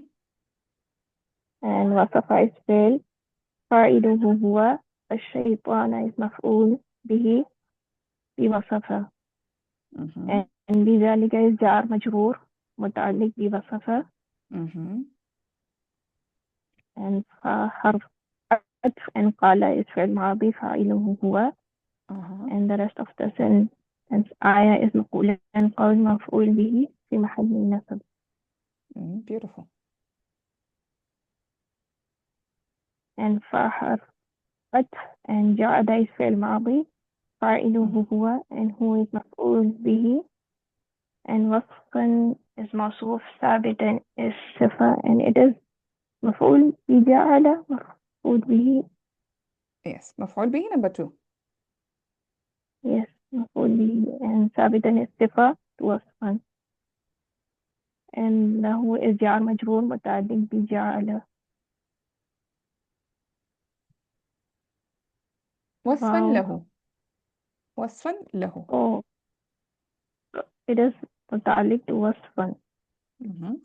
and وصفه is فعل فاعله هو الشيطان is مفعول به بوصفه Mhm. and بذلك is جار مجرور متعلق بوصفه Mhm. and حرف عطف and قال is فعل ماضي فاعله هو Uh-huh. and the rest of the sentence آية is مقولة قول مفعول به في محل نصب. Beautiful. and حرف عطف and جعل is فعل ماضي فاعله هو and who is مفعول به and وصفا is موصوف ثابتا is صفة and it is مفعول بجعل مفعول به Yes. مفعول به number 2. yes مفعول به and ثابتا is صفة وصفا and له is جار مجرور متعلق بجعل. وصفا wow له. وصفا له. oh it is متعلق بوصفا. Mhm.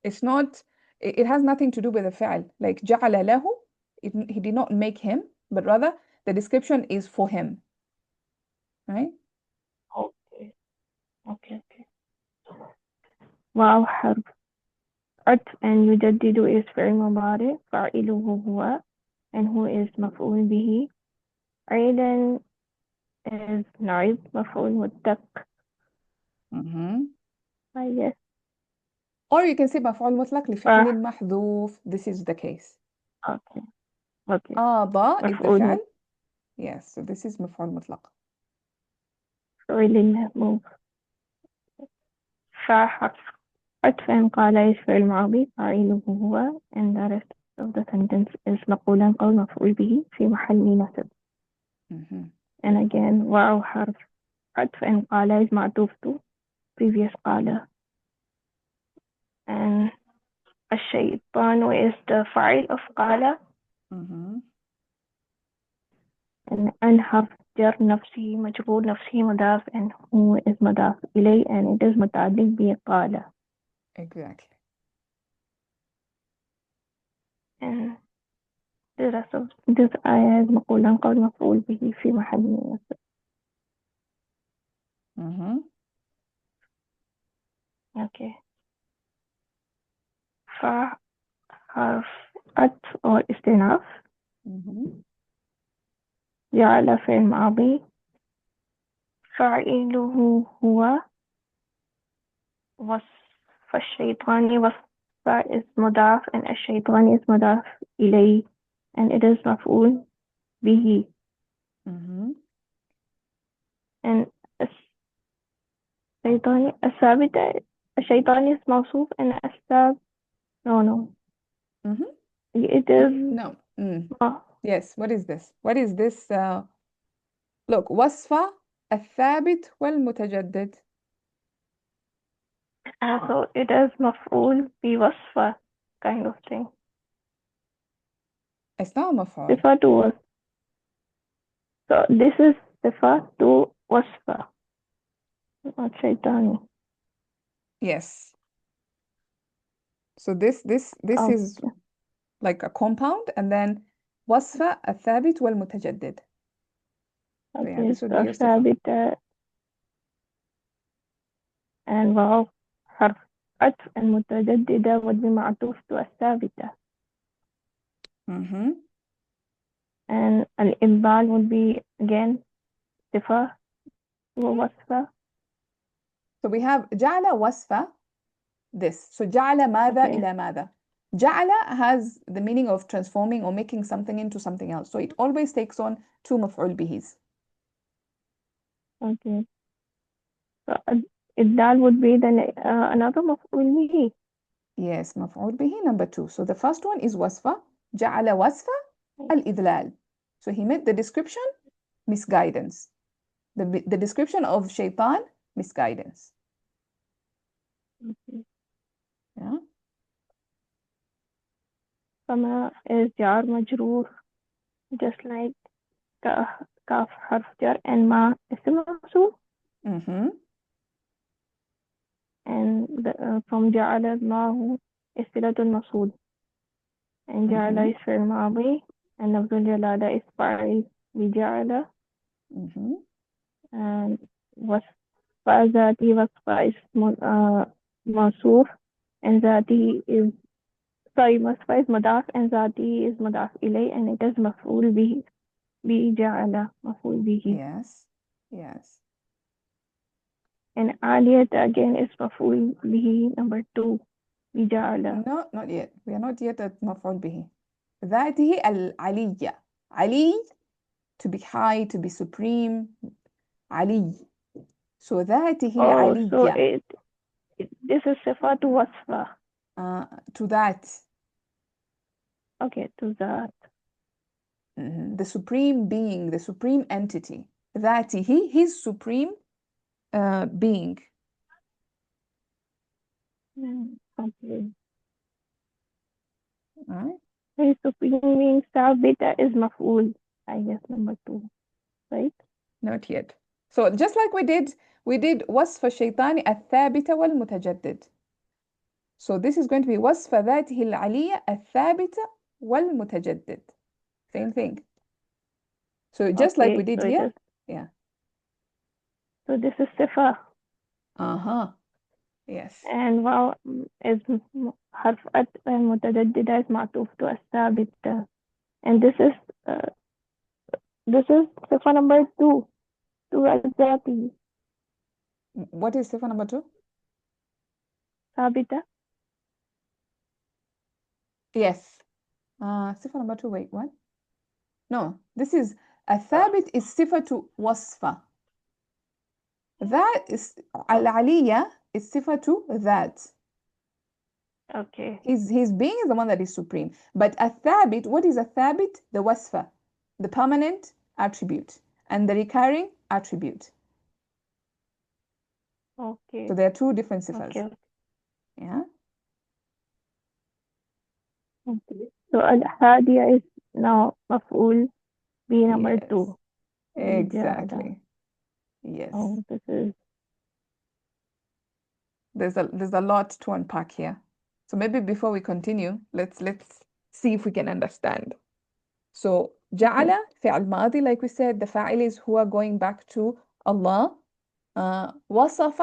It's not, it has nothing to do with the فعل. Like جعل له, he did not make him, but rather the description is for him. Right? okay okay واو حرف عطف and يجدد is فعل مضارع فاعله هو and who is مفعول به عيدا is نعيب مفعول متق. Mhm. I guess Or you can say مفعول مطلق لفعل محذوف. This is the case. okay okay آبا is the مفعول فعل. Yes, so this is مفعول مطلق. مفعول محذوف. فحرف عطف and قال is فعل ماضي فاعله هو and the rest of the sentence is مقولا قول مفعول به في محل نصب. Mhm. and again واو حرف عطف and قال is معطوف to previous قال and الشيطان is the فاعل of قال Mhm. and حرف جر نفسه مجرور نفسه مضاف and هو is مضاف إليه and it is متعلق بقال Exactly. and the rest of this آية is مقولا قول مفعول به في محل نصب. Mhm. okay فحرف عطف or استئناف Mhm. جعل فعل ماضي فاعله هو وصف الشيطان وصف is مضاف and الشيطان is مضاف إليه and it is مفعول به Mhm. and الشيطان is موصوف and السبب no Mhm. it is No. Yes, what is this? What is this? Look, وصفة الثابت والمتجدد. so it is مفعول بوصفة kind of thing. It's not مفعول. صفة وصف. So this is صفة وصفة not شيطاني. Yes. So this is like a compound, and then وصفة الثابت والمتجدد. So yeah, okay this would so be your صفة. ثابت and واو حرف عطف المتجددة would be معطوف to الثابتة. And الإبدال would be again صفة ووصفة. So we have جعل وصفة, this. So جعل ماذا Okay. إلى ماذا. جعل has the meaning of transforming or making something into something else. So it always takes on two مفعول بهs. Okay. So الإبدال would be then another مفعول به. Yes, مفعول به number 2. So the first one is وصفة. جعل وصفة الإذلال. So he made the description misguidance. The description of shaitan, misguidance. Okay. Yeah. فما is jar مجرور, just like كاف حرف جر and ما اسم موصول. And from جعل الله is صلة الموصول. And جعل is فعل ماضي and لفظ الجلالة is فاعل بجعل. And وصف ذاتي وصف is موصوف and ذاتي is وصف is مضاف and ذاتي is مضاف إليه and it is مفعول به بجعل مفعول به. Yes. Yes. And عالية again is مفعول به number 2 بجعل. No, not yet. We are not yet at مفعول به. ذاته العلية. علي, to be high, to be supreme. علي. So ذاته العلية. So this is صفات وصفة. To that. Okay, to that. The supreme being, the supreme entity. ذاته, his supreme being. Okay. Right? His supreme being ثابتة is مفعول, I guess number 2, right? Not yet. So just like we did وصف الشيطان الثابت والمتجدد. So this is going to be وصف ذاته العلية الثابت والمتجدد. Same thing. So just like we did so here. Yeah. So this is صفة. Yes. And واو is حرف عطف متجددة is معطوف to الثابتة. And this is صفة number 2 to الذاتي. What is صفة number 2? ثابتة. Yes. صفة number 2, wait, what? No, this is الثابت is صفة وصفة. That is العلية is صفة ذات. Okay. His being is the one that is supreme. But الثابت, what is الثابت? The wasfa, the permanent attribute, and the recurring attribute. Okay. So there are two different sifas. Okay. Yeah. Okay. So الهادية is now مفعول be number Yes. 2. Exactly. Yes. Oh, this is. There's a lot to unpack here. So maybe before we continue, let's see if we can understand. So جعل فعل ماضي, like we said, the fa'il is هو, going back to Allah. وصف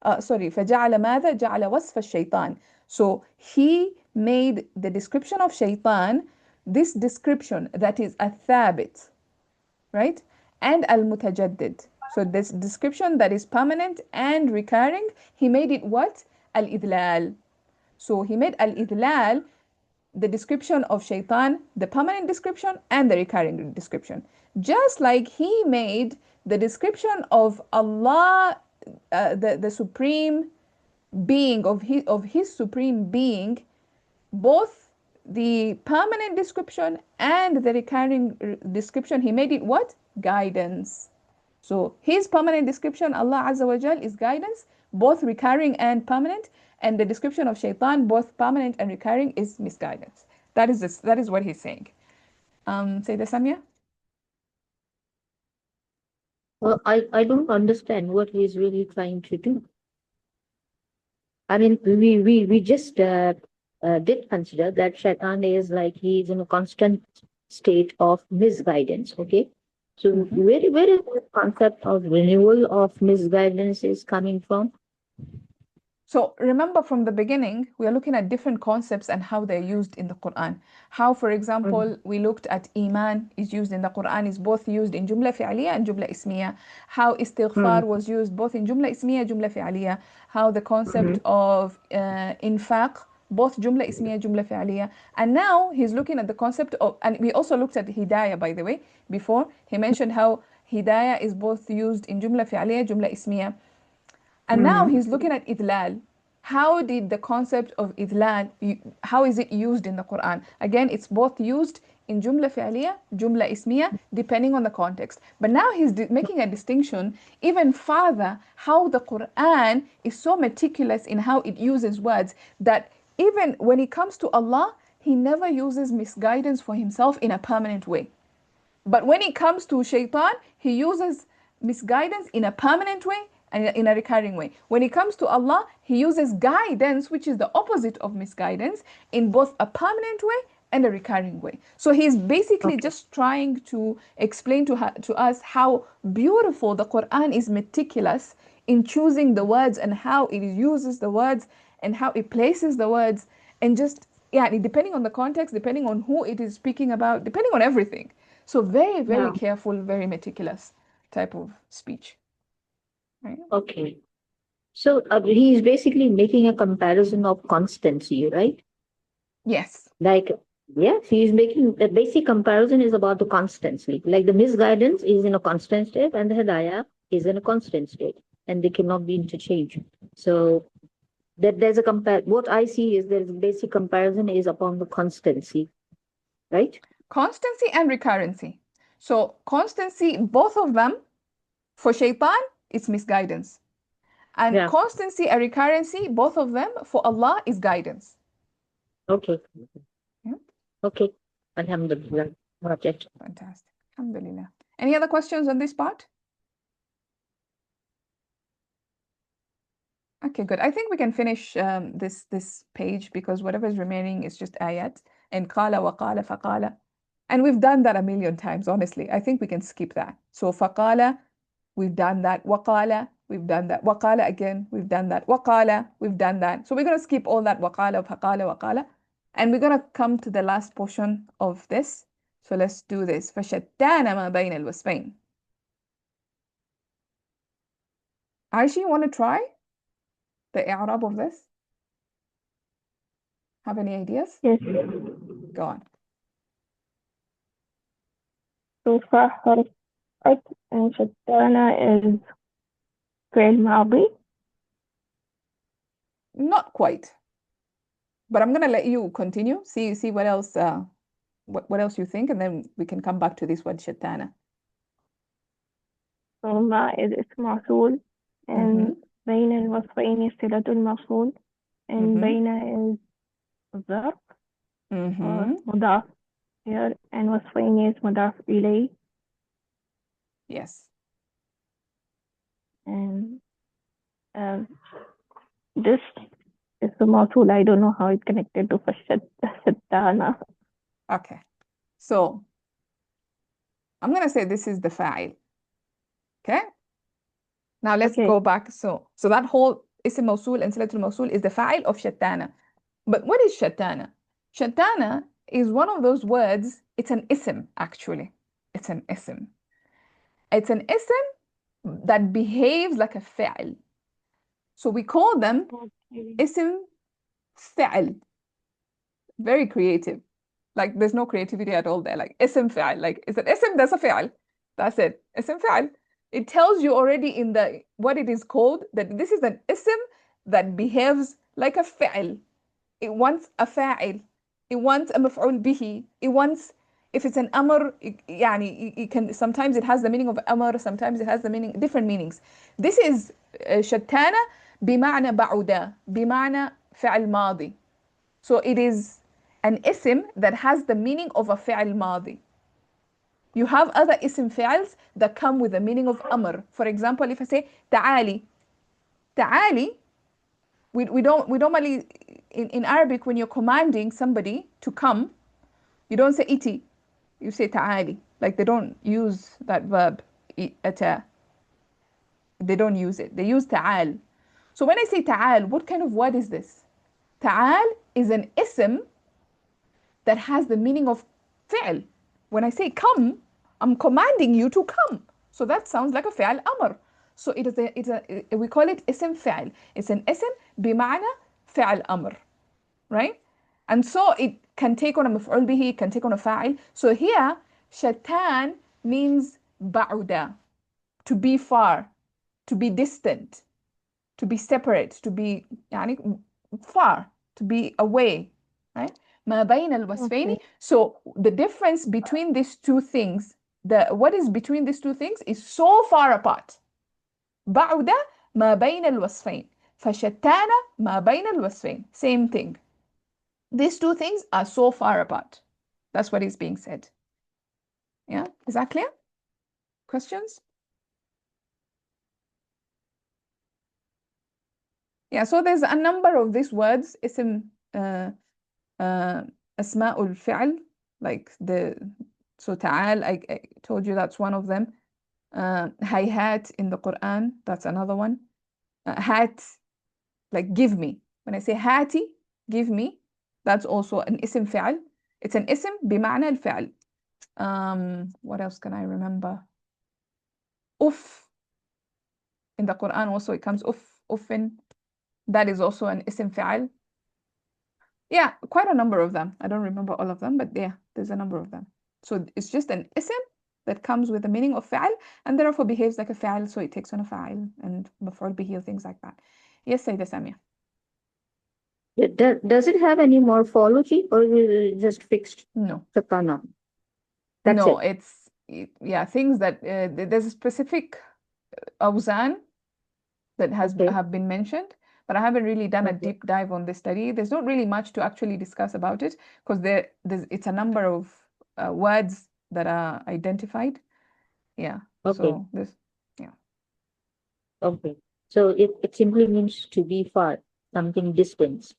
فجعل ماذا؟ جعل وصف الشيطان. So he made the description of shaitan, this description that is الثابت, right? And المتجدد. So this description that is permanent and recurring, he made it what? الإذلال. So he made al-idlal, the description of shaitan, the permanent description and the recurring description. Just like he made the description of Allah, the supreme being, of his supreme being, both the permanent description and the recurring description, he made it what? Guidance. So his permanent description, Allah Azza wa Jal, is guidance, both recurring and permanent. And the description of shaitan, both permanent and recurring, is misguidance. That is what he's saying. Sayyidah Samia? Well, I don't understand what he's really trying to do. I mean, we just did consider that shaitan is like he's in a constant state of misguidance, okay? So where is the concept of renewal of misguidance is coming from? So remember from the beginning, we are looking at different concepts and how they're used in the Quran. How, for example, we looked at Iman is used in the Quran, is both used in Jumla Fi'aliyah and Jumla Ismiyah. How Istighfar was used both in Jumla Ismiyah, Jumla Fi'aliyah. How the concept of Infaq, both Jumla Ismiyah, Jumla Fi'aliyah. And now he's looking at the concept of, and we also looked at Hidayah, by the way, before. He mentioned how Hidayah is both used in Jumla Fi'aliyah, Jumla Ismiyah. And now he's looking at idlal. How did the concept of idlal, how is it used in the Quran? Again, it's both used in jumla fi'aliyah, jumla ismiyah, depending on the context. But now he's making a distinction even further, how the Quran is so meticulous in how it uses words that even when it comes to Allah, he never uses misguidance for himself in a permanent way. But when it comes to shaitan, he uses misguidance in a permanent way and in a recurring way. When it comes to Allah, he uses guidance, which is the opposite of misguidance, in both a permanent way and a recurring way. So he's basically just trying to explain to us how beautiful the Quran is, meticulous in choosing the words and how it uses the words and how it places the words, and just, yeah, depending on the context, depending on who it is speaking about, depending on everything. So very, very careful, very meticulous type of speech. Right? Okay. So he's basically making a comparison of constancy, right? Yes. Like, yeah, he's making the basic comparison is about the constancy. Like the misguidance is in a constant state and the hidayah is in a constant state, and they cannot be interchanged. So that there's a what I see is there's a basic comparison is upon the constancy, right? Constancy and recurrency. So constancy, both of them, for shaitan, it's misguidance. And Yeah. constancy and recurrency, both of them, for Allah, is guidance. Okay. Yeah. Okay. Alhamdulillah. Okay. Fantastic. Alhamdulillah. Any other questions on this part? Okay, good. I think we can finish this page, because whatever is remaining is just ayat and qala wa qala faqala. And we've done that a million times, honestly. I think we can skip that. So faqala, we've done that. Waqala, we've done that. Waqala again, we've done that. Waqala, we've done that. So we're going to skip all that waqala, faqala, waqala. And we're going to come to the last portion of this. So let's do this. فَشَتَّانَ مَا بَيْنَ الْوَصْفَيْنِ. Aishi, you want to try the i'rab of this? Have any ideas? Yes. Go on. So fa حرف عطف and شتانة is فعل ماضي. Not quite. But I'm gonna let you continue. See what else what else you think, and then we can come back to this word shatana. So ما is اسم موصول and بين الوصفين صلة الموصول and بين is ظرف مضاف here and وصفين is مضاف إليه. Yes. And this is the موصول. I don't know how it connected to شتانة. Okay. So I'm gonna say this is the fa'il. Okay? Now let's go back. So that whole ism mawsul and silatul mawsul is the fa'il of shatana. But what is shatana? Shatana is one of those words, it's an ism actually. It's an ism. It's an ism that behaves like a fa'il. So we call them ism fa'il. Very creative. Like there's no creativity at all there. Like ism fa'il. Like it's an ism, that's a fa'il. That's it. Ism fa'il. It tells you already in the what it is called that this is an ism that behaves like a fa'il. It wants a fa'il. It wants a maf'ul bihi. It wants, if it's an amr, it can, sometimes it has the meaning of amr, sometimes it has the meaning, different meanings. This is shatana بمعنى بعد, بمعنى فعل ماضي. So it is an ism that has the meaning of a fi'al madi. You have other ism fi'als that come with the meaning of amr. For example, if I say ta'ali, ta'ali, we normally, in Arabic, when you're commanding somebody to come, you don't say iti, you say ta'ali. Like they don't use that verb, ata. They don't use it. They use ta'al. So when I say ta'al, what kind of word is this? Ta'al is an ism that has the meaning of fi'l. When I say come, I'm commanding you to come. So that sounds like a fi'l amr. So we call it ism fi'l. It's an ism بمعنى fi'l amr, right? And so it can take on a maf'ul bihi, it can take on a fa'il. So here, shatan means ba'uda, to be far, to be distant, to be separate, to be يعني far, to be away, right? ما بين الوصفين. Okay. So the difference between these two things, what is between these two things is so far apart. بعد ما بين الوصفين. فشتان ما بين الوصفين. Same thing. These two things are so far apart. That's what is being said. Yeah, is that clear? Questions? Yeah, so there's a number of these words, اسم أسماء الفعل, like so تعال, I told you that's one of them. Hayhat in the Quran, that's another one. Hat, like give me. When I say hati, give me, that's also an ism fi'al. It's an ism بمعنى الفعل. What else can I remember? Uff. In the Quran also it comes uffin. That is also an ism fi'al. Yeah, quite a number of them. I don't remember all of them, but yeah, there's a number of them. So it's just an ism that comes with the meaning of fi'al and therefore behaves like a fi'al, so it takes on a fa'il and maf'ul bihi, things like that. Yes, Sayyidah Samia. Does it have any morphology or is it just fixed No. sakana? That's No, it. yeah, things that there's a specific awzan that Okay. have been mentioned, but I haven't really done a Okay. deep dive on this study. There's not really much to actually discuss about it because it's a number of words that are identified. Yeah. Okay. So this, yeah. Okay. So it simply means to be far, something distant.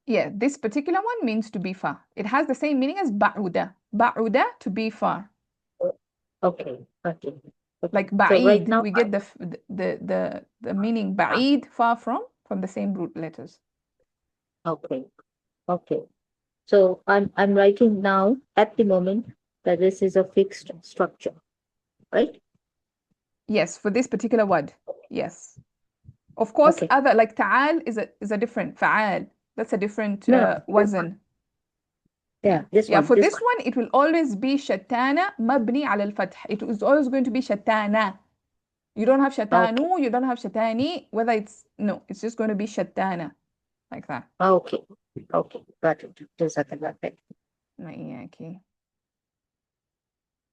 Yeah, this particular one means to be far. It has the same meaning as ba'uda. Ba'uda, to be far. Okay. Okay. Like So right ba'id, now, we get the meaning ba'id, far from the same root letters. okay. Okay. So I'm writing now at the moment that this is a fixed structure, right? Yes, for this particular word. Yes. Of course, Okay. other like ta'al is a different fa'al. That's a different No, wazn. yeah, this Yeah, one. for This this one, it will always be shatana mabni ala al-fath. It is always going to be shatana. You don't have shatanu, you don't have shatani, whether no, it's just going to be shatana, like that. Okay. Okay. Got it. Jazakallah khair. Okay.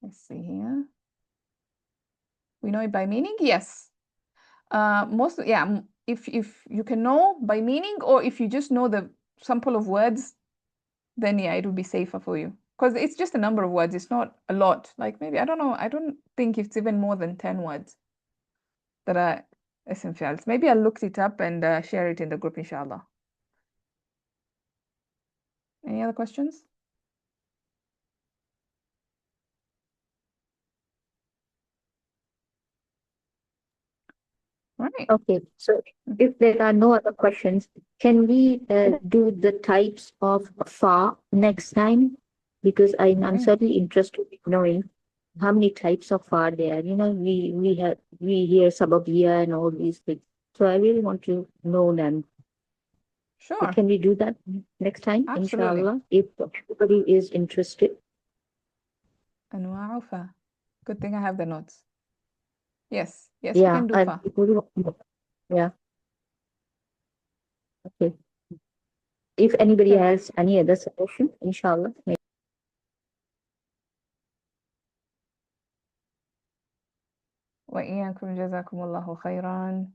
Let's see here. We know it by meaning? Yes. If you can know by meaning, or if you just know the sample of words, then yeah, it would be safer for you. Because it's just a number of words, it's not a lot. Like maybe, I don't know, I don't think it's even more than 10 words that are ism fi'als. Maybe I'll look it up and share it in the group, inshallah. Any other questions? Right. Okay. So if there are no other questions, can we do the types of fa next time? Because I'm Right. certainly interested in knowing how many types of fa there are. You know, we hear sababiyya and all these things. So I really want to know them. So Sure. can we do that next time, Absolutely. inshallah, if everybody is interested? Anwa'u fa. Good thing I have the notes. Yes, we Yeah, can do fa. yeah. Okay. If anybody Sure. has any other suggestion, inshallah. وإياكم جزاكم الله خيرا.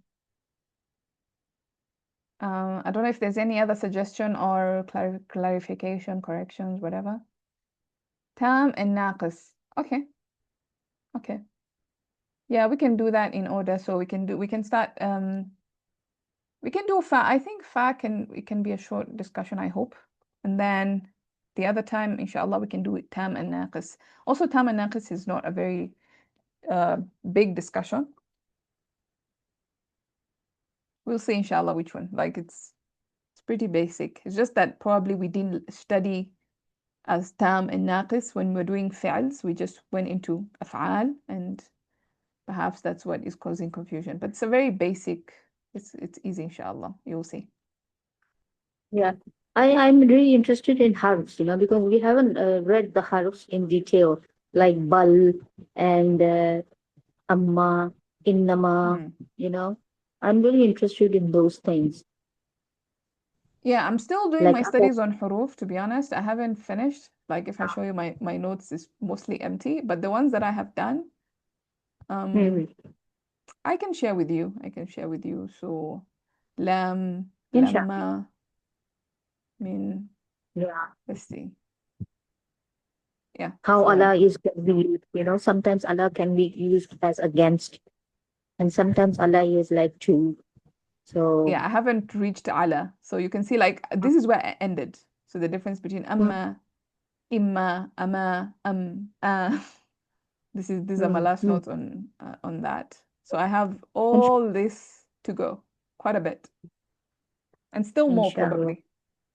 I don't know if there's any other suggestion or clarification, corrections, whatever. Tam and naqis. Okay. Okay. Yeah, we can do that in order. So we can start, we can do fa. I think fa it can be a short discussion, I hope. And then the other time, inshallah, we can do it tam and naqis. Also, tam and naqis is not a very big discussion. We'll see, inshallah, which one. Like it's pretty basic. It's just that probably we didn't study as tam and naqis when we're doing fi'als. We just went into af'al, and perhaps that's what is causing confusion. But it's a very basic, it's easy, inshallah. You'll see. Yeah. I'm really interested in harfs, because we haven't read the harfs in detail, like bal and amma, innama, I'm really interested in those things. Yeah, I'm still doing Like my studies on huruf, to be honest. I haven't finished. Like if I show you my notes, is mostly empty. But the ones that I have done, I can share with you. So lam, Inshallah. lamma, min, Yeah. let's see. Yeah. How So Allah can be used, sometimes Allah can be used as against, and sometimes Allah is like to. So yeah, I haven't reached ala. So you can see like this is where I ended. So the difference between amma, imma, ama, these are my last notes on that. So I have all this to go, quite a bit, and still more inshallah. probably.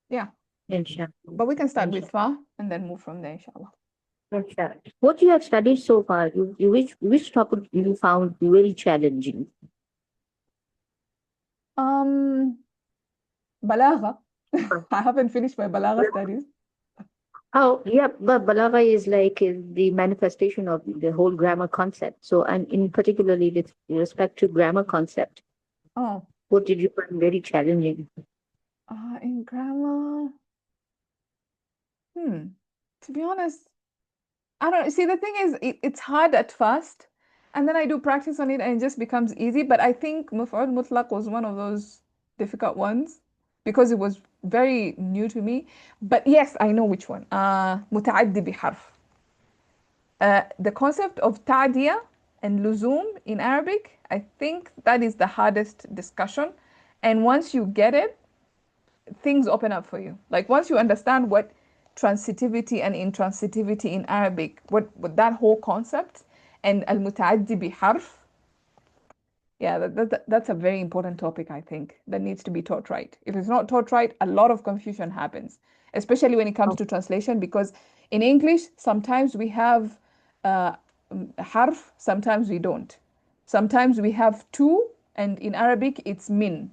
Yeah, Inshallah. but we can start with fa and then move from there, inshallah. Inshallah. What you have studied so far, which topic you found very challenging? Balagha. I haven't finished my balagha studies. Oh, yeah, but balagha is like the manifestation of the whole grammar concept. So, and in particularly with respect to grammar concept, Oh, what did you find very challenging? in grammar. To be honest, I don't see. The thing is, it's hard at first, and then I do practice on it, and it just becomes easy. But I think maf'ul mutlaq was one of those difficult ones because it was very new to me. But yes, I know which one. متعدي بحرف. The concept of ta'diya and luzum in Arabic, I think that is the hardest discussion. And once you get it, things open up for you. Like once you understand what transitivity and intransitivity in Arabic, what that whole concept, and al-mutaaddi biharf, yeah, that's a very important topic, I think, that needs to be taught right. If it's not taught right, a lot of confusion happens, especially when it comes to translation, because in English, sometimes we have harf, sometimes we don't. Sometimes we have two, and in Arabic, it's min.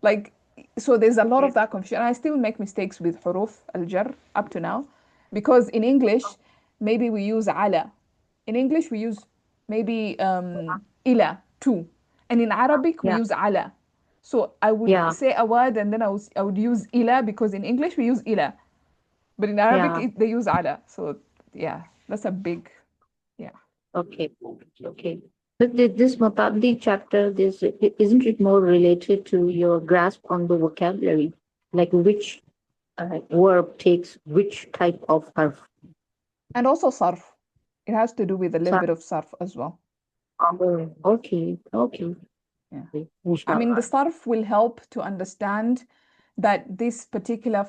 Like, so there's a lot of that confusion. I still make mistakes with huruf al-jar up to now, because in English, maybe we use ala. In English, we use maybe ila, two. And in Arabic, we Yeah. use ala. So I would Yeah. say a word and then I would use ila, because in English, we use ila. But in Arabic, Yeah. they use ala. So yeah, that's a big, yeah. Okay. Okay. But this Mutaddi chapter, isn't it more related to your grasp on the vocabulary, like which verb takes which type of harf? And also sarf. It has to do with a little bit of sarf as well. Okay. Okay. Yeah. Okay. I mean, the Inshallah. sarf will help to understand that this particular,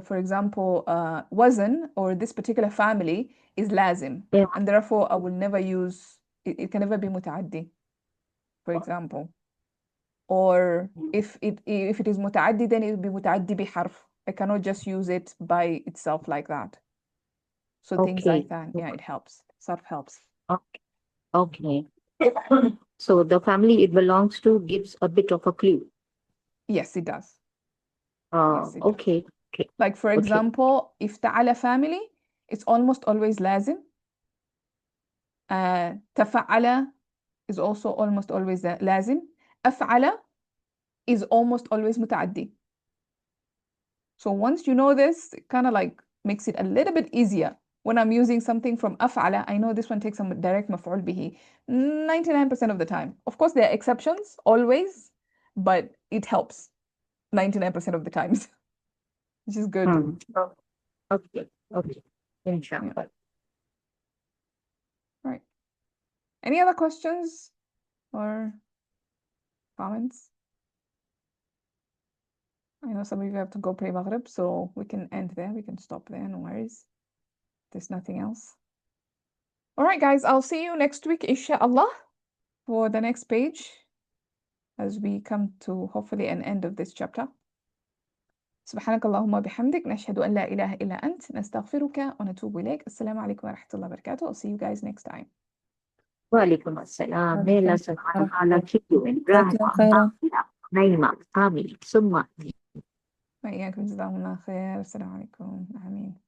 for example, wazn or this particular family is lazim. Yeah. And therefore, I will never use, it can never be mutaaddi, for example. Or if it is mutaaddi, then it will be mutaaddi biharf. I cannot just use it by itself like that. So things like that, yeah, it helps. Sarf helps. Okay. So the family it belongs to gives a bit of a clue. Yes, it does. Yes, it does. Okay. Okay. Like for Okay. example, if ta'ala family, it's almost always lazim. تفعل is also almost always lazim. أفعل is almost always متعدي. So once you know this, it kind of like makes it a little bit easier. When I'm using something from أفعل, I know this one takes some direct مفعول به 99% of the time. Of course, there are exceptions always, but it helps 99% of the times, which is good. Okay. Okay. Inshallah. Right. Any other questions or comments? I know some of you have to go pray Maghrib, so we can end there. We can stop there, no worries. There's nothing else. All right, guys, I'll see you next week, inshallah, for the next page. as we come to hopefully an end of this chapter. سبحانك اللهم وبحمدك نشهد أن لا إله إلا أنت نستغفرك ونتوب إليك. السلام عليكم ورحمة الله وبركاته. I'll see you guys next time. وعليكم السلام. May Allah subhanahu wa ta'ala keep you in جزاك الله خيرا. نعمة. آمين ثم وإياكم جزاكم الله خير. السلام عليكم. آمين.